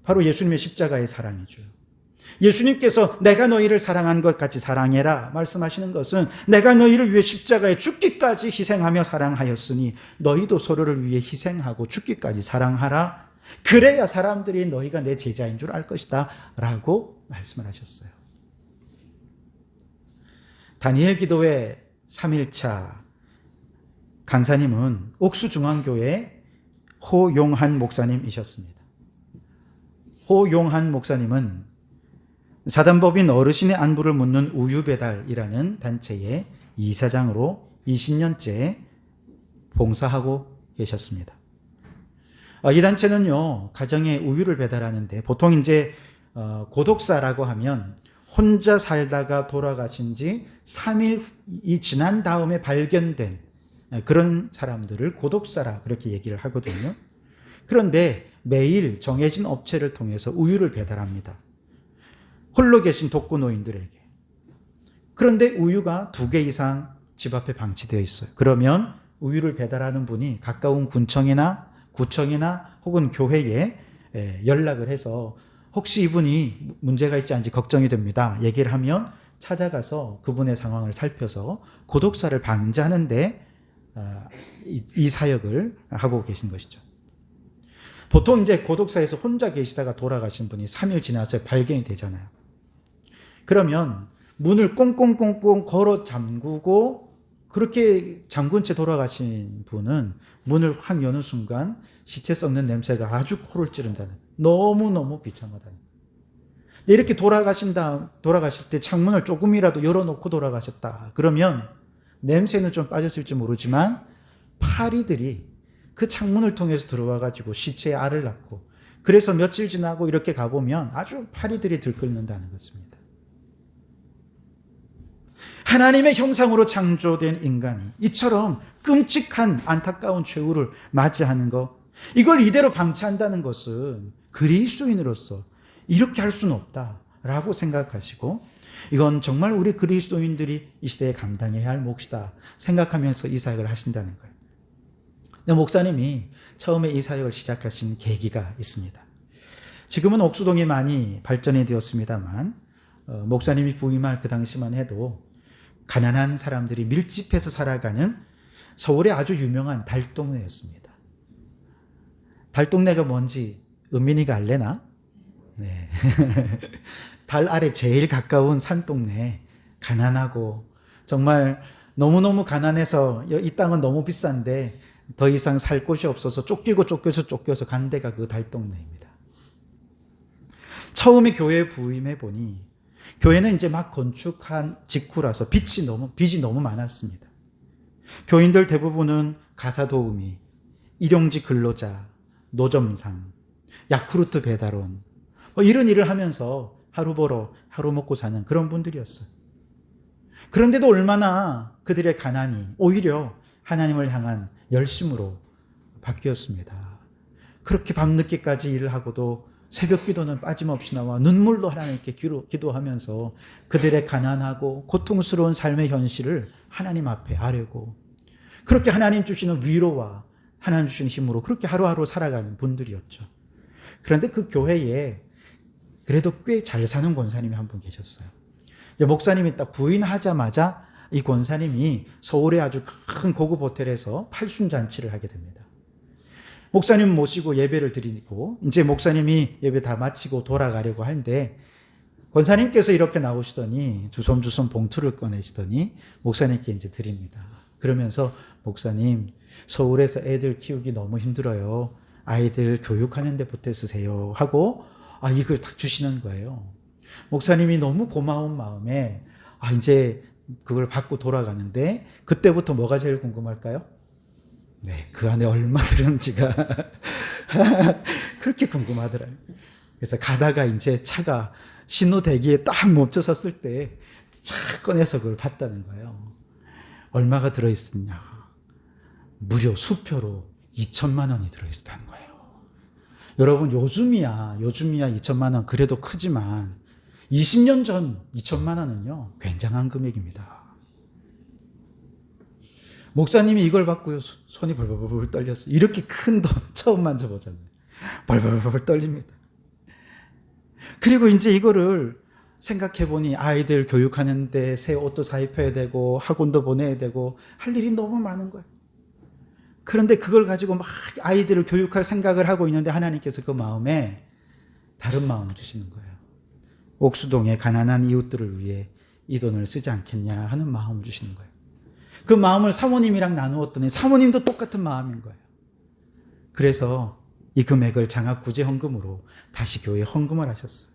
바로 예수님의 십자가의 사랑이죠. 예수님께서 내가 너희를 사랑한 것 같이 사랑해라 말씀하시는 것은 내가 너희를 위해 십자가에 죽기까지 희생하며 사랑하였으니 너희도 서로를 위해 희생하고 죽기까지 사랑하라. 그래야 사람들이 너희가 내 제자인 줄 알 것이다 라고 말씀을 하셨어요. 다니엘 기도회 3일차 강사님은 옥수중앙교회 호용한 목사님이셨습니다. 호용한 목사님은 사단법인 어르신의 안부를 묻는 우유배달이라는 단체의 이사장으로 20년째 봉사하고 계셨습니다. 이 단체는요, 가정에 우유를 배달하는데 보통 이제 고독사라고 하면 혼자 살다가 돌아가신 지 3일이 지난 다음에 발견된 그런 사람들을 고독사라 그렇게 얘기를 하거든요. 그런데 매일 정해진 업체를 통해서 우유를 배달합니다. 홀로 계신 독거노인들에게. 그런데 우유가 2개 이상 집 앞에 방치되어 있어요. 그러면 우유를 배달하는 분이 가까운 구청이나 혹은 교회에 연락을 해서 혹시 이분이 문제가 있지 않은지 걱정이 됩니다. 얘기를 하면 찾아가서 그분의 상황을 살펴서 고독사를 방지하는데 이 사역을 하고 계신 것이죠. 보통 이제 고독사에서 혼자 계시다가 돌아가신 분이 3일 지나서 발견이 되잖아요. 그러면 문을 꽁꽁꽁꽁 걸어 잠그고 그렇게 잠근 채 돌아가신 분은 문을 확 여는 순간 시체 썩는 냄새가 아주 코를 찌른다는, 너무너무 비참하다는. 이렇게 돌아가실 때 창문을 조금이라도 열어놓고 돌아가셨다. 그러면 냄새는 좀 빠졌을지 모르지만 파리들이 그 창문을 통해서 들어와가지고 시체에 알을 낳고, 그래서 며칠 지나고 이렇게 가보면 아주 파리들이 들끓는다는 것입니다. 하나님의 형상으로 창조된 인간이 이처럼 끔찍한 안타까운 최후를 맞이하는 것, 이걸 이대로 방치한다는 것은 그리스도인으로서 이렇게 할 수는 없다라고 생각하시고, 이건 정말 우리 그리스도인들이 이 시대에 감당해야 할 몫이다 생각하면서 이 사역을 하신다는 거예요. 근데 목사님이 처음에 이 사역을 시작하신 계기가 있습니다. 지금은 옥수동이 많이 발전이 되었습니다만 목사님이 부임할 그 당시만 해도 가난한 사람들이 밀집해서 살아가는 서울의 아주 유명한 달동네였습니다. 달동네가 뭔지 은민이가 알래나? 네. 달 아래 제일 가까운 산동네, 가난하고 정말 너무너무 가난해서 이 땅은 너무 비싼데 더 이상 살 곳이 없어서 쫓겨서 간 데가 그 달동네입니다. 처음에 교회에 부임해 보니 교회는 이제 막 건축한 직후라서 빚이 너무 많았습니다. 교인들 대부분은 가사 도우미, 일용직 근로자, 노점상, 야쿠르트 배달원, 이런 일을 하면서 하루 벌어 하루 먹고 사는 그런 분들이었어요. 그런데도 얼마나 그들의 가난이 오히려 하나님을 향한 열심으로 바뀌었습니다. 그렇게 밤늦게까지 일을 하고도 새벽 기도는 빠짐없이 나와 눈물로 하나님께 기도하면서 그들의 가난하고 고통스러운 삶의 현실을 하나님 앞에 아뢰고, 그렇게 하나님 주시는 위로와 하나님 주시는 힘으로 그렇게 하루하루 살아가는 분들이었죠. 그런데 그 교회에 그래도 꽤 잘 사는 권사님이 한 분 계셨어요. 이제 목사님이 딱 부인하자마자 이 권사님이 서울의 아주 큰 고급 호텔에서 팔순잔치를 하게 됩니다. 목사님 모시고 예배를 드리고 이제 목사님이 예배 다 마치고 돌아가려고 하는데 권사님께서 이렇게 나오시더니 주섬주섬 봉투를 꺼내시더니 목사님께 이제 드립니다. 그러면서 목사님, 서울에서 애들 키우기 너무 힘들어요. 아이들 교육하는 데 보태 쓰세요 하고 이걸 딱 주시는 거예요. 목사님이 너무 고마운 마음에 이제 그걸 받고 돌아가는데 그때부터 뭐가 제일 궁금할까요? 네, 그 안에 얼마 들었는지가 그렇게 궁금하더라고요. 그래서 가다가 이제 차가 신호 대기에 딱 멈춰섰을 때 착 꺼내서 그걸 봤다는 거예요. 얼마가 들어있었냐? 무려 수표로 2천만 원이 들어있었다는 거예요. 여러분, 요즘이야 2천만 원 그래도 크지만 20년 전 2천만 원은요 굉장한 금액입니다. 목사님이 이걸 받고요 손이 벌벌벌 떨렸어요. 이렇게 큰 돈 처음 만져보잖아요. 벌벌벌 떨립니다. 그리고 이제 이거를 생각해보니 아이들 교육하는데 새 옷도 사입해야 되고 학원도 보내야 되고 할 일이 너무 많은 거예요. 그런데 그걸 가지고 막 아이들을 교육할 생각을 하고 있는데 하나님께서 그 마음에 다른 마음을 주시는 거예요. 옥수동의 가난한 이웃들을 위해 이 돈을 쓰지 않겠냐 하는 마음을 주시는 거예요. 그 마음을 사모님이랑 나누었더니 사모님도 똑같은 마음인 거예요. 그래서 이 금액을 장학구제헌금으로 다시 교회에 헌금을 하셨어요.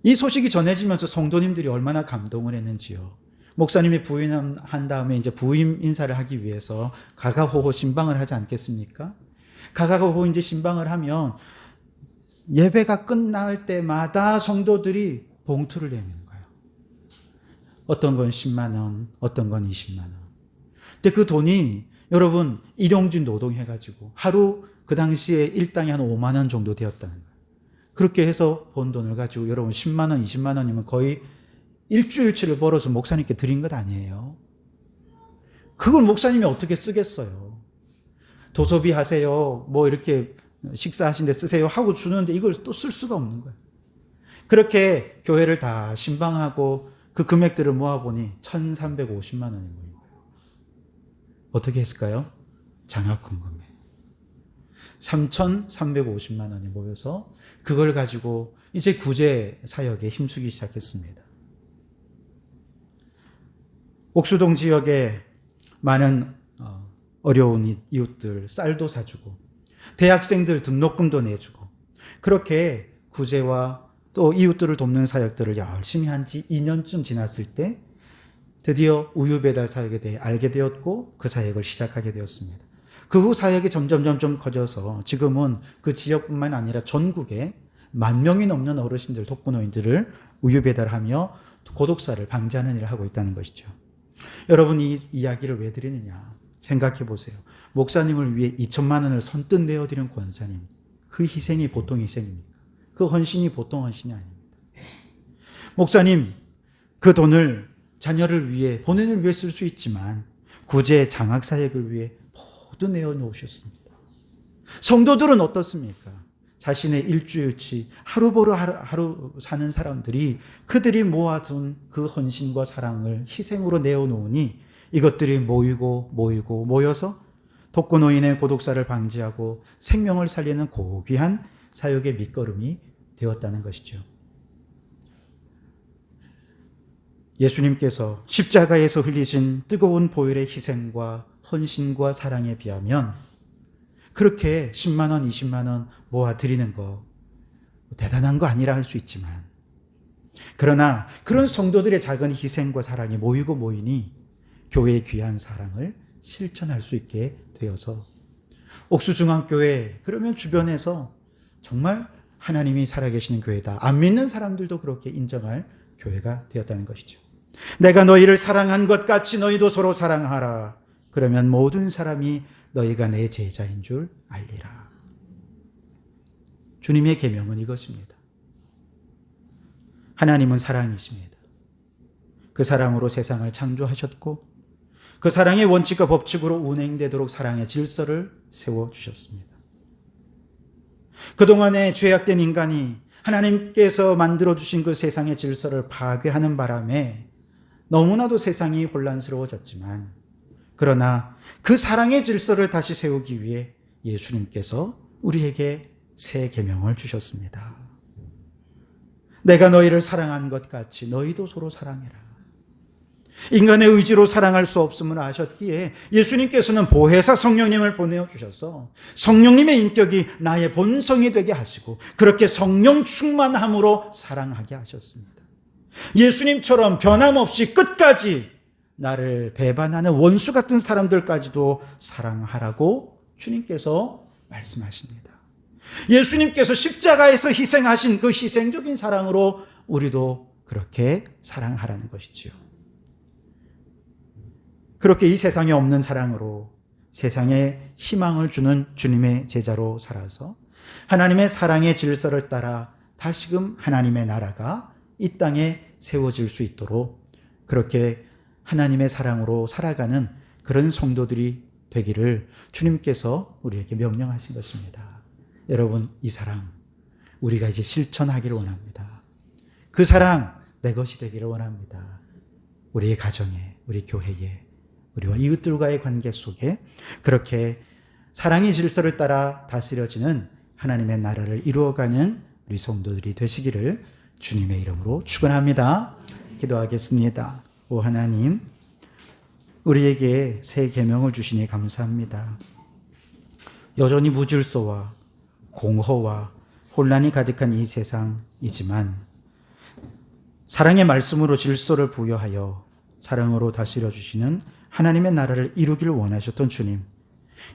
이 소식이 전해지면서 성도님들이 얼마나 감동을 했는지요. 목사님이 부임한 다음에 이제 부임 인사를 하기 위해서 가가호호 신방을 하지 않겠습니까? 가가호호 이제 신방을 하면 예배가 끝날 때마다 성도들이 봉투를 내미는 거예요. 어떤 건 10만 원, 어떤 건 20만 원. 근데 그 돈이 여러분 일용직 노동해가지고 하루 그 당시에 일당이 한 5만 원 정도 되었다는 거예요. 그렇게 해서 번 돈을 가지고 여러분 10만 원, 20만 원이면 거의 일주일치를 벌어서 목사님께 드린 것 아니에요. 그걸 목사님이 어떻게 쓰겠어요. 도서비 하세요. 뭐 이렇게 식사하신 데 쓰세요 하고 주는데 이걸 또 쓸 수가 없는 거예요. 그렇게 교회를 다 신방하고 그 금액들을 모아보니 1,350만 원이 모인 거예요. 어떻게 했을까요? 장학헌금에 3,350만 원이 모여서 그걸 가지고 이제 구제 사역에 힘쓰기 시작했습니다. 옥수동 지역에 많은 어려운 이웃들 쌀도 사주고 대학생들 등록금도 내주고 그렇게 구제와 또 이웃들을 돕는 사역들을 열심히 한 지 2년쯤 지났을 때 드디어 우유 배달 사역에 대해 알게 되었고 그 사역을 시작하게 되었습니다. 그 후 사역이 점점 커져서 지금은 그 지역뿐만 아니라 전국에 10,000명이 넘는 어르신들 독거노인들을 우유 배달하며 고독사를 방지하는 일을 하고 있다는 것이죠. 여러분 이 이야기를 왜 드리느냐 생각해 보세요. 목사님을 위해 2천만 원을 선뜻 내어드린 권사님, 그 희생이 보통 희생입니까? 그 헌신이 보통 헌신이 아닙니다. 목사님 그 돈을 자녀를 위해 본인을 위해 쓸 수 있지만 구제 장학 사역을 위해 모두 내어놓으셨습니다. 성도들은 어떻습니까? 자신의 일주일치 하루 보러 하루 사는 사람들이 그들이 모아둔 그 헌신과 사랑을 희생으로 내어놓으니 이것들이 모여서 독거노인의 고독사를 방지하고 생명을 살리는 고귀한 사역의 밑거름이 되었다는 것이죠. 예수님께서 십자가에서 흘리신 뜨거운 보혈의 희생과 헌신과 사랑에 비하면 그렇게 10만 원, 20만 원 모아드리는 거 대단한 거 아니라 할 수 있지만 그러나 그런 성도들의 작은 희생과 사랑이 모이니 교회의 귀한 사랑을 실천할 수 있게 되어서 옥수중앙교회 그러면 주변에서 정말 하나님이 살아계시는 교회다. 안 믿는 사람들도 그렇게 인정할 교회가 되었다는 것이죠. 내가 너희를 사랑한 것 같이 너희도 서로 사랑하라. 그러면 모든 사람이 너희가 내 제자인 줄 알리라. 주님의 계명은 이것입니다. 하나님은 사랑이십니다. 그 사랑으로 세상을 창조하셨고 그 사랑의 원칙과 법칙으로 운행되도록 사랑의 질서를 세워주셨습니다. 그동안에 죄악된 인간이 하나님께서 만들어주신 그 세상의 질서를 파괴하는 바람에 너무나도 세상이 혼란스러워졌지만 그러나 그 사랑의 질서를 다시 세우기 위해 예수님께서 우리에게 새 계명을 주셨습니다. 내가 너희를 사랑한 것 같이 너희도 서로 사랑해라. 인간의 의지로 사랑할 수 없음을 아셨기에 예수님께서는 보혜사 성령님을 보내주셔서 성령님의 인격이 나의 본성이 되게 하시고 그렇게 성령 충만함으로 사랑하게 하셨습니다. 예수님처럼 변함없이 끝까지 나를 배반하는 원수 같은 사람들까지도 사랑하라고 주님께서 말씀하십니다. 예수님께서 십자가에서 희생하신 그 희생적인 사랑으로 우리도 그렇게 사랑하라는 것이지요. 그렇게 이 세상에 없는 사랑으로 세상에 희망을 주는 주님의 제자로 살아서 하나님의 사랑의 질서를 따라 다시금 하나님의 나라가 이 땅에 세워질 수 있도록 그렇게 하나님의 사랑으로 살아가는 그런 성도들이 되기를 주님께서 우리에게 명령하신 것입니다. 여러분, 이 사랑 우리가 이제 실천하기를 원합니다. 그 사랑 내 것이 되기를 원합니다. 우리의 가정에, 우리 교회에, 우리와 이웃들과의 관계 속에 그렇게 사랑의 질서를 따라 다스려지는 하나님의 나라를 이루어가는 우리 성도들이 되시기를 주님의 이름으로 축원합니다. 기도하겠습니다. 오 하나님, 우리에게 새 계명을 주시니 감사합니다. 여전히 무질서와 공허와 혼란이 가득한 이 세상이지만 사랑의 말씀으로 질서를 부여하여 사랑으로 다스려 주시는 하나님의 나라를 이루기를 원하셨던 주님,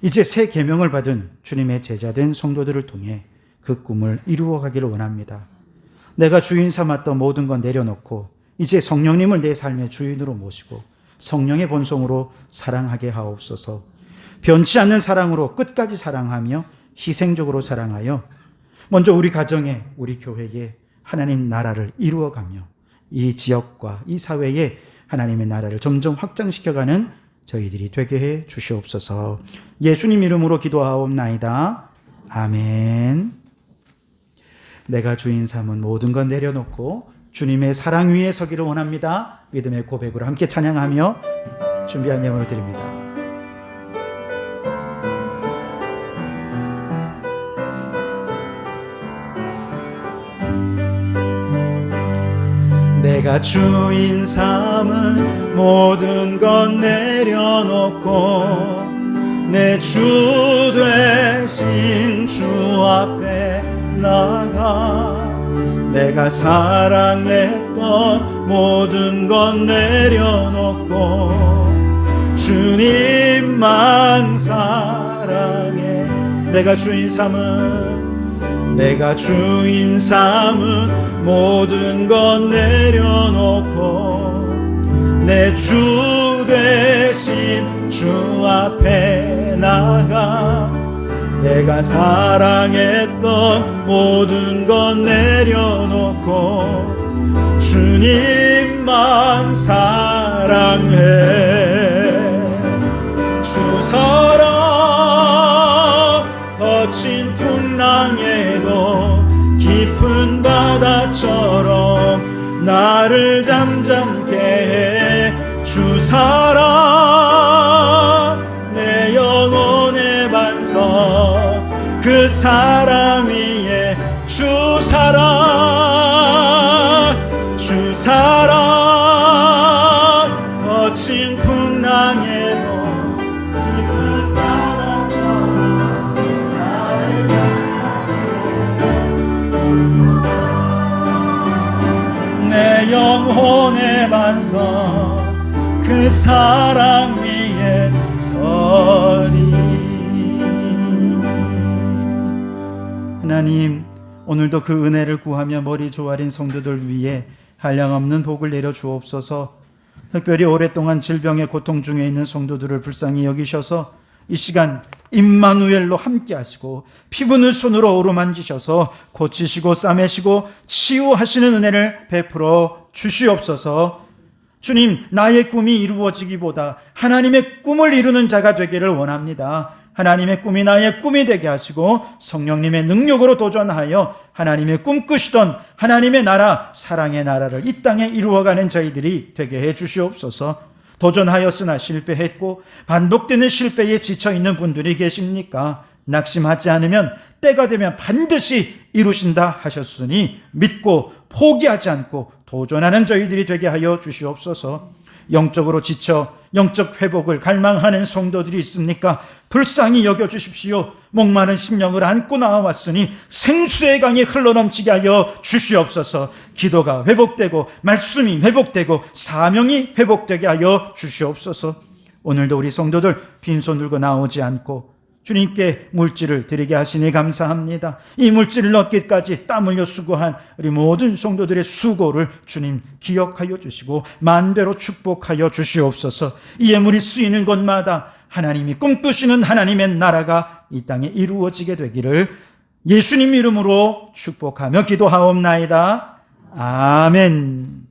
이제 새 계명을 받은 주님의 제자된 성도들을 통해 그 꿈을 이루어가기를 원합니다. 내가 주인 삼았던 모든 건 내려놓고 이제 성령님을 내 삶의 주인으로 모시고 성령의 본성으로 사랑하게 하옵소서. 변치 않는 사랑으로 끝까지 사랑하며 희생적으로 사랑하여 먼저 우리 가정에, 우리 교회에 하나님 나라를 이루어가며 이 지역과 이 사회에 하나님의 나라를 점점 확장시켜가는 저희들이 되게 해 주시옵소서. 예수님 이름으로 기도하옵나이다. 아멘. 내가 주인 삼은 모든 건 내려놓고 주님의 사랑 위에 서기를 원합니다. 믿음의 고백으로 함께 찬양하며 준비한 예물을 드립니다. 내가 주인 삼은 모든 건 내려놓고 내 주 되신 주 앞에 나가 내가 사랑했던 모든 건 내려놓고 주님만 사랑해. 내가 주인 삼은 모든 건 내려놓고 내 주 대신 주 앞에 나가 내가 사랑했던 모든 건 내려놓고 주님만 사랑해. 주 사랑 거친 풍랑에도 깊은 바다처럼 나를 잠잠케 해. 주 사랑 내 영혼의 반석 그 사랑 위에 주 사랑 거친 풍랑에도 깊은 바다처럼 나를 잠잠케 내 영혼의 반석 그 사랑 위에 서리. 하나님, 오늘도 그 은혜를 구하며 머리 조아린 성도들 위해 한량없는 복을 내려 주옵소서. 특별히 오랫동안 질병의 고통 중에 있는 성도들을 불쌍히 여기셔서 이 시간 임마누엘로 함께 하시고 피부는 손으로 어루만지셔서 고치시고 싸매시고 치유하시는 은혜를 베풀어 주시옵소서. 주님, 나의 꿈이 이루어지기보다 하나님의 꿈을 이루는 자가 되기를 원합니다. 하나님의 꿈이 나의 꿈이 되게 하시고 성령님의 능력으로 도전하여 하나님의 꿈꾸시던 하나님의 나라, 사랑의 나라를 이 땅에 이루어가는 저희들이 되게 해 주시옵소서. 도전하였으나 실패했고 반복되는 실패에 지쳐있는 분들이 계십니까? 낙심하지 않으면 때가 되면 반드시 이루신다 하셨으니 믿고 포기하지 않고 도전하는 저희들이 되게 하여 주시옵소서. 영적으로 지쳐 영적 회복을 갈망하는 성도들이 있습니까? 불쌍히 여겨주십시오. 목마른 심령을 안고 나와왔으니 생수의 강이 흘러넘치게 하여 주시옵소서. 기도가 회복되고 말씀이 회복되고 사명이 회복되게 하여 주시옵소서. 오늘도 우리 성도들 빈손 들고 나오지 않고 주님께 물질을 드리게 하시니 감사합니다. 이 물질을 얻기까지 땀 흘려 수고한 우리 모든 성도들의 수고를 주님 기억하여 주시고 만배로 축복하여 주시옵소서. 이 예물이 쓰이는 곳마다 하나님이 꿈꾸시는 하나님의 나라가 이 땅에 이루어지게 되기를 예수님 이름으로 축복하며 기도하옵나이다. 아멘.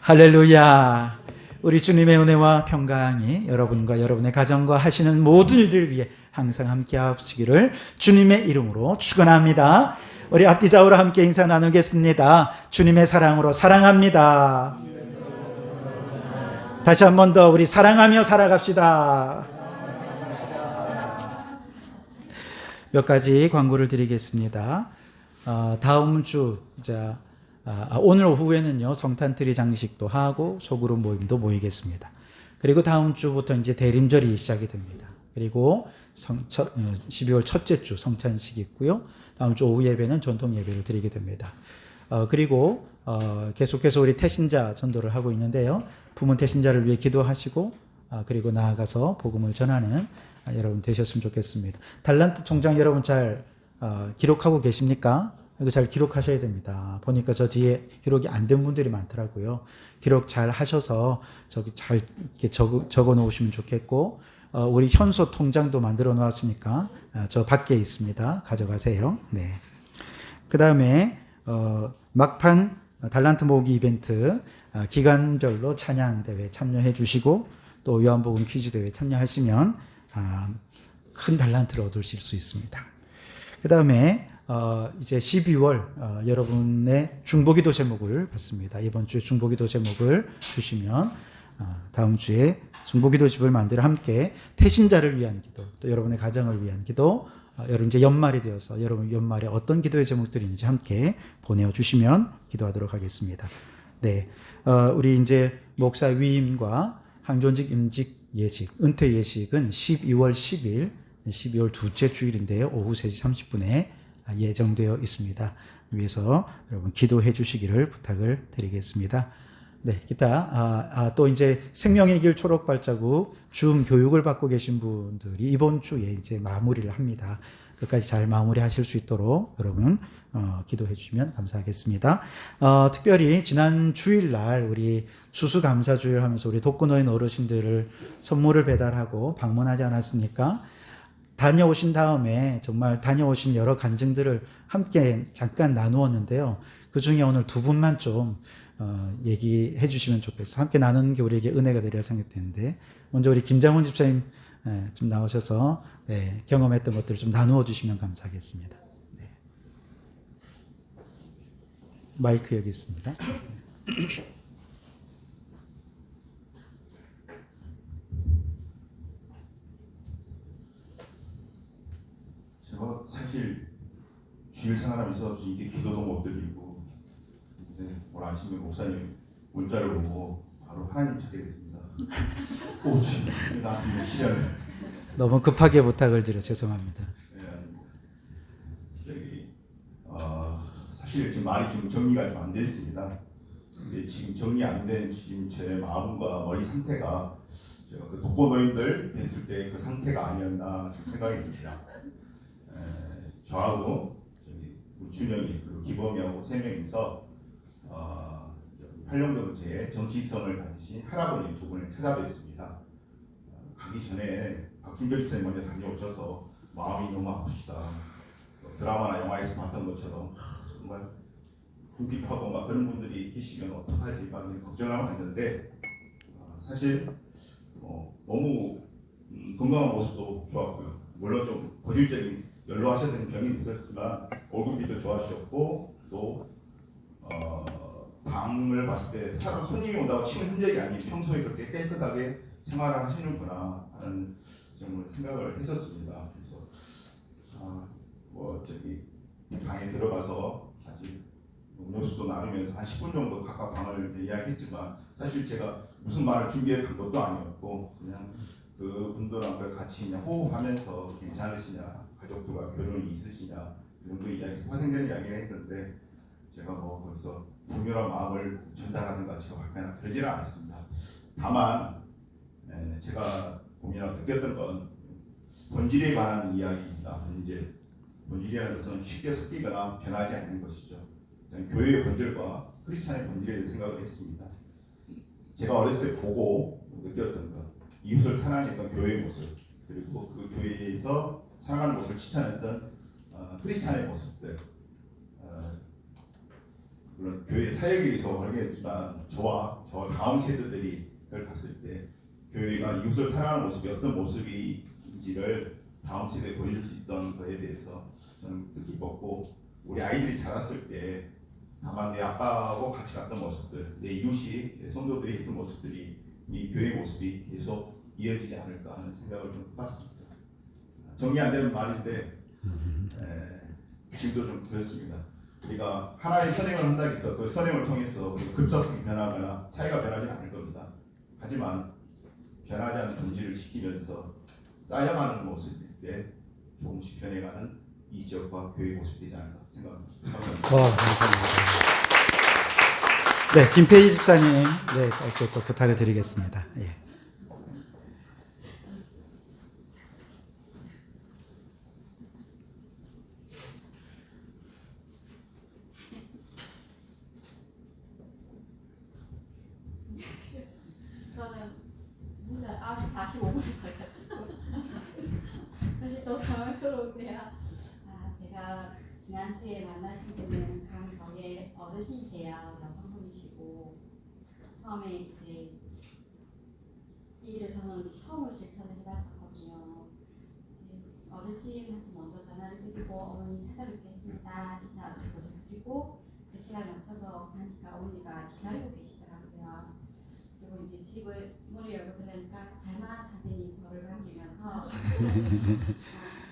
할렐루야. 우리 주님의 은혜와 평강이 여러분과 여러분의 가정과 하시는 모든 일들 위해 항상 함께 하시기를 주님의 이름으로 축원합니다. 우리 앞뒤 좌우로 함께 인사 나누겠습니다. 주님의 사랑으로 사랑합니다. 다시 한 번 더 우리 사랑하며 살아갑시다. 몇 가지 광고를 드리겠습니다. 다음 주 오늘 오후에는요 성탄트리 장식도 하고 소그룹 모임도 모이겠습니다. 그리고 다음 주부터 이제 대림절이 시작이 됩니다. 그리고 12월 첫째 주 성찬식이 있고요. 다음 주 오후 예배는 전통 예배를 드리게 됩니다. 그리고 계속해서 우리 태신자 전도를 하고 있는데요. 부문 태신자를 위해 기도하시고 그리고 나아가서 복음을 전하는 여러분 되셨으면 좋겠습니다. 달란트 총장 여러분 잘 기록하고 계십니까? 이거 잘 기록하셔야 됩니다. 보니까 저 뒤에 기록이 안 된 분들이 많더라고요. 기록 잘 하셔서 저기 잘 이렇게 적어 놓으시면 좋겠고, 우리 현소 통장도 만들어 놓았으니까 저 밖에 있습니다. 가져가세요. 네. 그 다음에 막판 달란트 모으기 이벤트 기간별로 찬양 대회 참여해 주시고 또 요한복음 퀴즈 대회 참여하시면 큰 달란트를 얻으실 수 있습니다. 그 다음에 이제 12월 여러분의 중보기도 제목을 받습니다. 이번 주에 중보기도 제목을 주시면 다음 주에 중보기도 집을 만들어 함께 태신자를 위한 기도, 또 여러분의 가정을 위한 기도, 여러분 이제 연말이 되어서 여러분 연말에 어떤 기도의 제목들이 있는지 함께 보내주시면 기도하도록 하겠습니다. 네, 우리 이제 목사 위임과 항존직 임직 예식, 은퇴 예식은 12월 10일, 12월 둘째 주일인데요. 오후 3시 30분에 예정되어 있습니다. 위해서 여러분 기도해 주시기를 부탁을 드리겠습니다. 네, 기타 또 이제 생명의 길 초록 발자국 줌 교육을 받고 계신 분들이 이번 주에 이제 마무리를 합니다. 끝까지 잘 마무리하실 수 있도록 여러분 기도해 주시면 감사하겠습니다. 특별히 지난 주일날 우리 추수감사주일 하면서 우리 독거노인 어르신들을 선물을 배달하고 방문하지 않았습니까? 다녀오신 다음에 정말 다녀오신 여러 간증들을 함께 잠깐 나누었는데요. 그 중에 오늘 두 분만 좀 얘기해 주시면 좋겠어요. 함께 나누는 게 우리에게 은혜가 되리라 생각되는데, 먼저 우리 김장훈 집사님 좀 나오셔서 경험했던 것들을 좀 나누어 주시면 감사하겠습니다. 네. 마이크 여기 있습니다. 제가 사실 주일 생활하면서 주님께 기도도 못 드리고, 오늘 아침에 목사님 문자를 보고 바로 하나님 찾게 됐습니다. 오, 주님 나한테 몇 시간을 너무 급하게 부탁을 드려 죄송합니다. 사실 지금 말이 좀 정리가 좀 안 됐습니다. 근데 지금 정리 안 된 지금 제 마음과 머리 상태가 제가 그 독거노인들 뵀을 때 그 상태가 아니었나 생각이 듭니다. 저하고 우리 준영이 그리고 기범이하고 세 명이서 8년 전에 정치성을 가지신 할아버님 두 분을 찾아뵀습니다. 가기 전에 박준별 집사님 먼저 다녀오셔서 마음이 너무 아프시다. 드라마나 영화에서 봤던 것처럼 정말 궁핍하고 막 그런 분들이 계시면 어떡하지 막 걱정을 하고 갔는데, 사실 너무 건강한 모습도 좋았고요. 물론 좀 고질적인 연로하셔서 병이 있었지만 얼굴빛도 좋아하셨고, 또 방을 봤을 때 사람 손님이 온다고 치는 흔적이 아닌 평소에 그렇게 깨끗하게 생활을 하시는구나 하는 정말 생각을 했었습니다. 그래서 방에 들어가서 사실 음료수도 나누면서 한 10분 정도 각각 방을 이야기했지만, 사실 제가 무슨 말을 준비해 간 것도 아니었고 그냥 그 분들하고 같이 그냥 호흡하면서 괜찮으시냐, 가족들과 결혼이 있으시냐 이런 거 이야기해서 파생되는 이야기를 했는데, 제가 거기서 분명한 마음을 전달하는 것 제가 발표나 그러지는 않았습니다. 다만 제가 고민하고 느꼈던 건 본질에 관한 이야기입니다. 본질이라는 것은 쉽게 섞이거나 변하지 않는 것이죠. 저는 교회의 본질과 크리스찬의 본질에 대해 생각을 했습니다. 제가 어렸을 때 보고 느꼈던 것, 이웃을 사랑했던 교회의 모습, 그리고 그 교회에서 살아가는 모습을 추천했던 크리스찬의 모습들, 물론 교회 사역에 의해서 모르겠지만 저와 다음 세대들이 그걸 봤을 때 교회가 이웃을 사랑하는 모습이 어떤 모습인지를 다음 세대에 보여줄 수 있던 것에 대해서 저는 뜻깊었고, 우리 아이들이 자랐을 때 다만 내 아빠하고 같이 갔던 모습들, 내 이웃이, 내 성도들이 했던 모습들이 이 교회의 모습이 계속 이어지지 않을까 하는 생각을 좀 해봤습니다. 정리 안 되는 말인데 지금도 좀 그렇습니다. 우리가 하나의 선행을 한다고 해서 그 선행을 통해서 급작스럽게 변하거나 사회가 변하지 않을 겁니다. 하지만 변하지 않는 본질을 지키면서 쌓여가는 모습일 때 조금씩 변해가는 이 지역과 교회의 모습이 되지 않을까 생각합니다. 감사합니다. 감사합니다. 네, 김태희 집사님, 네, 짧게 또 부탁을 드리겠습니다. 예. 저는 문자 9시 45분에 받아가지고 사실 더 당황스러운데요. 제가 지난주에 만나신 분은 강경의 어르신이세요. 여성분이시고 처음에 이제 이 일을 저는 처음으로 실천을 해봤었거든요. 이제 어르신한테 먼저 전화를 드리고 어머니 찾아뵙겠습니다 인사를 먼저 드리고 그 시간에 맞춰서 가니까 어머니가 기다리고 계시더라고요. 그리고 이제 집을 문을 열고 들어가니까 닮아 사진이 저를 반기면서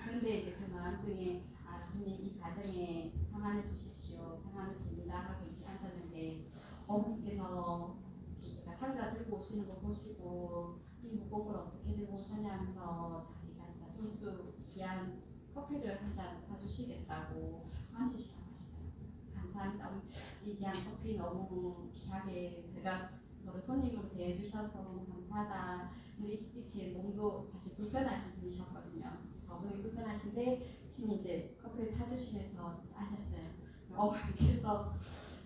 그런데 이제 그 마음 중에 주님 이 가정에 평안을 주십시오, 평안을 줍니다 하고 이렇게 앉았는데 어머니께서 제가 상자 들고 오시는 거 보시고 이 무거운 걸 어떻게 들고 오셨냐 하면서 자기가 진짜 손수 귀한 커피를 한 잔 사주시겠다고 만지시고 하시더라고요. 감사합니다. 이 귀한 커피 너무 귀하게 제가 저를 손님으로 대해주셔서 너무 감사하다. 우리 이렇게 몸도 사실 불편하신 분이셨거든요. 거동이 불편하신데 친히 이제 커피를 타주시면서 앉았어요. 어머니께서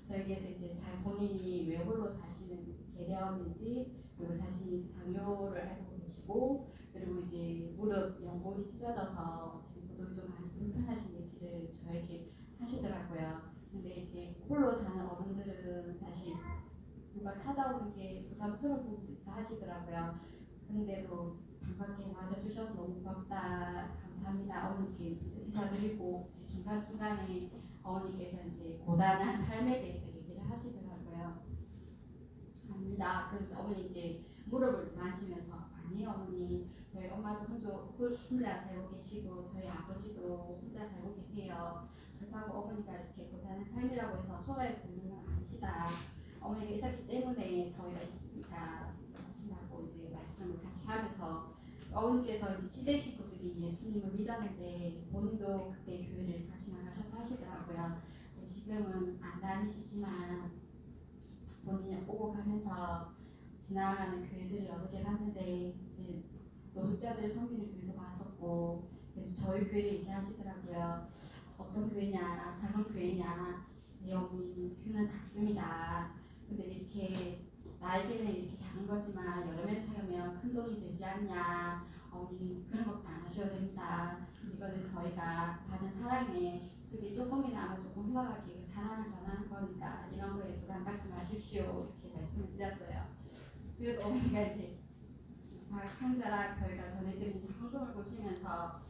저에게서 이제 본인이 왜 홀로 사시는 계량인지, 그리고 자신이 이제 당뇨를 앓고 계시고, 그리고 이제 무릎 연골이 찢어져서 지금 거동이 좀 많이 불편하신 얘기를 저에게 하시더라고요. 근데 이게 홀로 사는 어른들은 사실 누가 찾아오는 게 부담스러운 부분도 있다 하시더라고요. 근데도 반갑게 맞아주셔서 너무 고맙다, 감사합니다. 어머니께 인사드리고 중간중간에 어머니께서 이제 고단한 삶에 대해서 얘기를 하시더라고요. 합니다. 그래서 어머니 이제 무릎을 만지면서 아니 어머니 저희 엄마도 혼자 살고 계시고 저희 아버지도 혼자 살고 계세요. 그렇다고 어머니가 이렇게 고단한 삶이라고 해서 소라에 굶는 건 아니시다. 어머니가 있었기 때문에 저희가 있으니까 하신다고 이제 말씀을 같이 하면서 어머니께서 이제 시대 식구들이 예수님을 믿었는데 본인도 그때 교회를 같이 나가셨다 하시더라고요. 지금은 안 다니시지만 본인이 오고 가면서 지나가는 교회들을 여러 개 봤는데 이제 노숙자들을 섬기는 교회도 봤었고 저희 교회를 얘기하시더라고요. 어떤 교회냐, 작은 교회냐. 네 어머니 교회는 작습니다. 근데 이렇게 나에게는 이렇게 작은 거지만 여러 명 타면 큰 돈이 되지 않냐. 어머니 그런 걱정 안 하셔도 됩니다. 이거는 저희가 받은 사랑에 그게 조금이나마 조금 흘러가기 그 사랑을 전하는 거니까 이런 거에 부담 갖지 마십시오. 이렇게 말씀을 드렸어요. 그리고 어머니가 이제 상자락 저희가 전해드린 헌금을 보시면서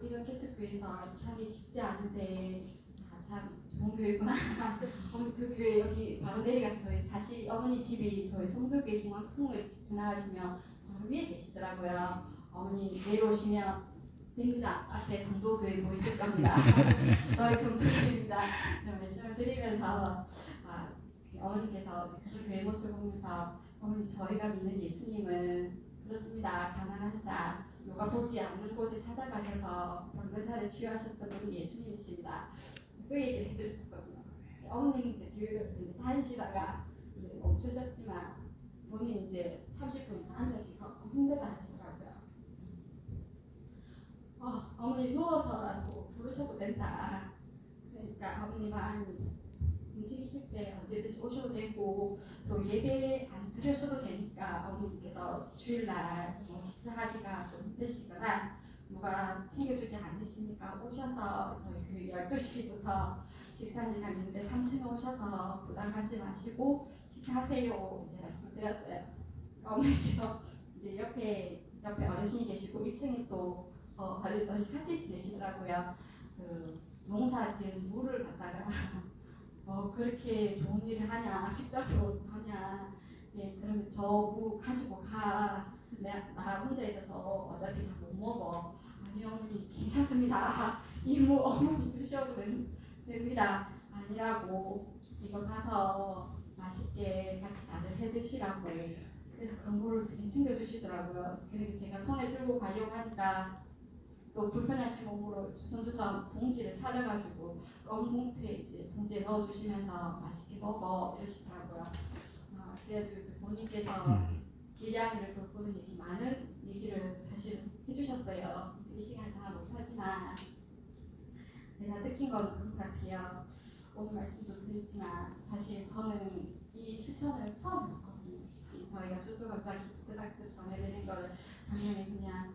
이런 개척교회에서 이렇게 하기 쉽지 않은데 참 좋은 교회구나. 어머니 그 교회 여기 바로 내려가 저희 사실 어머니 집이 저희 성도교회 중앙통을 지나가시면 바로 위에 계시더라고요. 어머니 내려오시면 됩니다. 앞에 성도교회 보이실 겁니다. 저희 성도교회입니다. 이런 말씀을 드리면서 어머니께서 그 교회 모습을 보면서 어머니 저희가 믿는 예수님은 그렇습니다. 가난한 자, 누가 보지 않는 곳에 찾아가셔서 병건자를 치유하셨던 분이 예수님이십니다. 그 얘기를 해드렸었거든요. 어머니 이제 교회를 다니시다가 이제 멈추셨지만 본인 이제 30분 이상 앉아 계셔서 힘들다 하시더라고요. 어머니 누워서라도 부르셔도 된다. 그러니까 어머니 마음이 움직이실 때 언제든지 오셔도 되고 또 예배 안 드려셔도 되니까 어머니께서 주일날 뭐 식사하기가 좀 힘드시거나 누가 챙겨주지 않으시니까 오셔서 저희 교회 12시부터 식사 시간 있는데 3층에 오셔서 부담 갖지 마시고 식사하세요 이제 말씀드렸어요. 어머니께서 이제 옆에 어르신이 계시고 1층에 또 어르신 같이 지내시더라고요. 그 농사 지은 물을 갖다가 그렇게 좋은 일을 하냐 식사도 하냐 예, 그러면 저 무 가지고 가. 나 혼자 있어서 어차피 다 못 먹어. 아니 어머니 괜찮습니다. 이 무 어머니 드셔도 됩니다. 아니라고 이거 가서 맛있게 같이 다들 해 드시라고. 그래서 건보를 되게 챙겨주시더라고요. 그리고 제가 손에 들고 가려고 하니까 또 불편하신 몸으로 주섬주섬 봉지를 찾아가지고 검은 봉투에 이제 봉지에 넣어주시면서 맛있게 먹어 이러시더라고요. 그래가지고 본인께서 길냥이를 돌보는 얘기 많은 얘기를 사실 해주셨어요. 이 시간 다 못하지만 제가 느낀 건 그런 것 같아요. 오늘 말씀도 드리지만 사실 저는 이 실천을 처음 해봤거든요. 저희가 주수각자 기프트박스를 전해드린 거를 작년에 그냥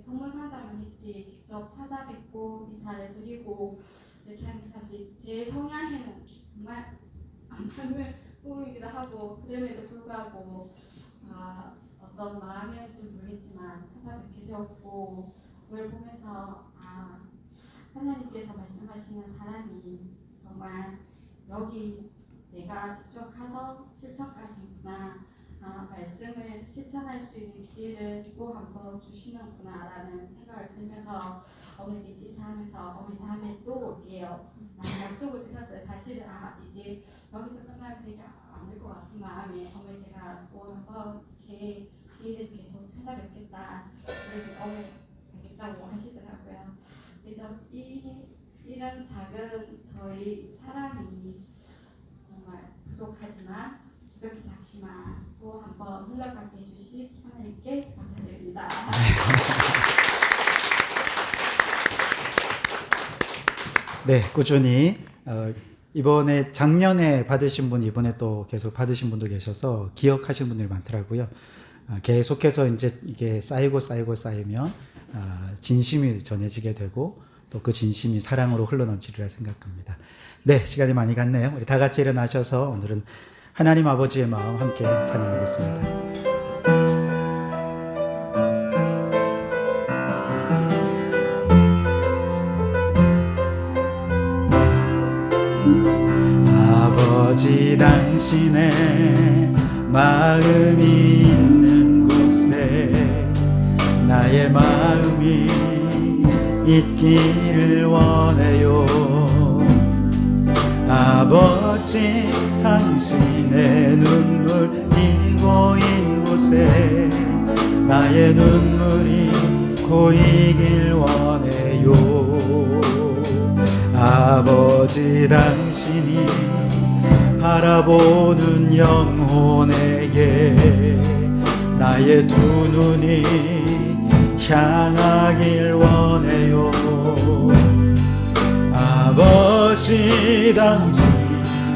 선물 상담을 했지 직접 찾아뵙고 인사를 드리고 이렇게 하는 게 사실 제 성향에는 정말 안 맞는 부분이기도 하고 그럼에도 불구하고 어떤 마음이었는지 모르겠지만 찾아뵙게 되었고 그걸 보면서 하나님께서 말씀하시는 사랑이 정말 여기 내가 직접 가서 실천까지구나. 말씀을 실천할 수 있는 기회를 또 한 번 주시는구나라는 생각을 들면서 어머니께 인사하면서 어머니 다음에 또 올게요. 나는 약속을 드렸어요. 사실은 이게 여기서 끝나면 되지 않을 것 같은 마음에 어머니 제가 또 한 번 이렇게 기회를 계속 찾아뵙겠다. 그래서 어머니 가겠다고 하시더라고요. 그래서 이런 작은 저희 사랑이 정말 부족하지만 지극히 작지만 또 한번 흘러가게 해주신 하나님께 감사드립니다. 네, 꾸준히 이번에 작년에 받으신 분 이번에 또 계속 받으신 분도 계셔서 기억하시는 분들이 많더라고요. 계속해서 이제 이게 쌓이면 진심이 전해지게 되고 또 그 진심이 사랑으로 흘러넘치리라 생각합니다. 네, 시간이 많이 갔네요. 우리 다 같이 일어나셔서 오늘은 하나님 아버지의 마음 함께 찬양하겠습니다. 아버지 당신의 마음이 있는 곳에 나의 마음이 있기를 원해요. 아버지 당신의 눈물이 고인 곳에 나의 눈물이 고이길 원해요. 아버지 당신이 바라보는 영혼에게 나의 두 눈이 향하길 원해요. 아버지 당신이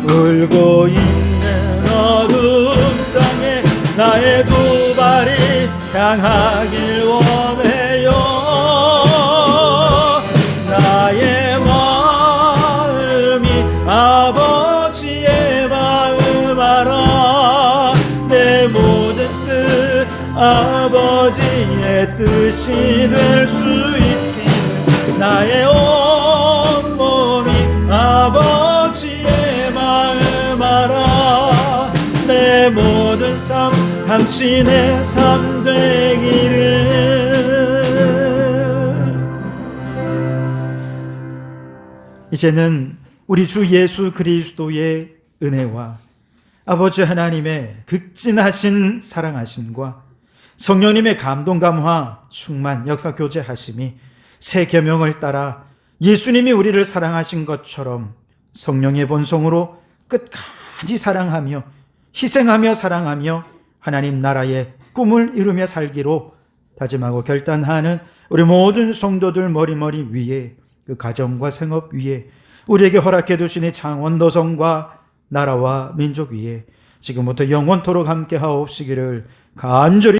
울고 있는 어두운 땅에 나의 두 발이 향하길 원해요. 나의 마음이 아버지의 마음 알아. 내 모든 뜻 아버지의 뜻이 될 수 있기를 나의 온몸이 아버지의 마음 알아. 내 모든 삶 당신의 삶 되기를. 이제는 우리 주 예수 그리스도의 은혜와 아버지 하나님의 극진하신 사랑하심과 성령님의 감동 감화 충만 역사 교제하심이 새 계명을 따라 예수님이 우리를 사랑하신 것처럼 성령의 본성으로 끝까지 사랑하며 희생하며 사랑하며 하나님 나라의 꿈을 이루며 살기로 다짐하고 결단하는 우리 모든 성도들 머리머리 위에, 그 가정과 생업 위에, 우리에게 허락해 두신 이 창원도성과 나라와 민족 위에 지금부터 영원토록 함께 하옵시기를 간절히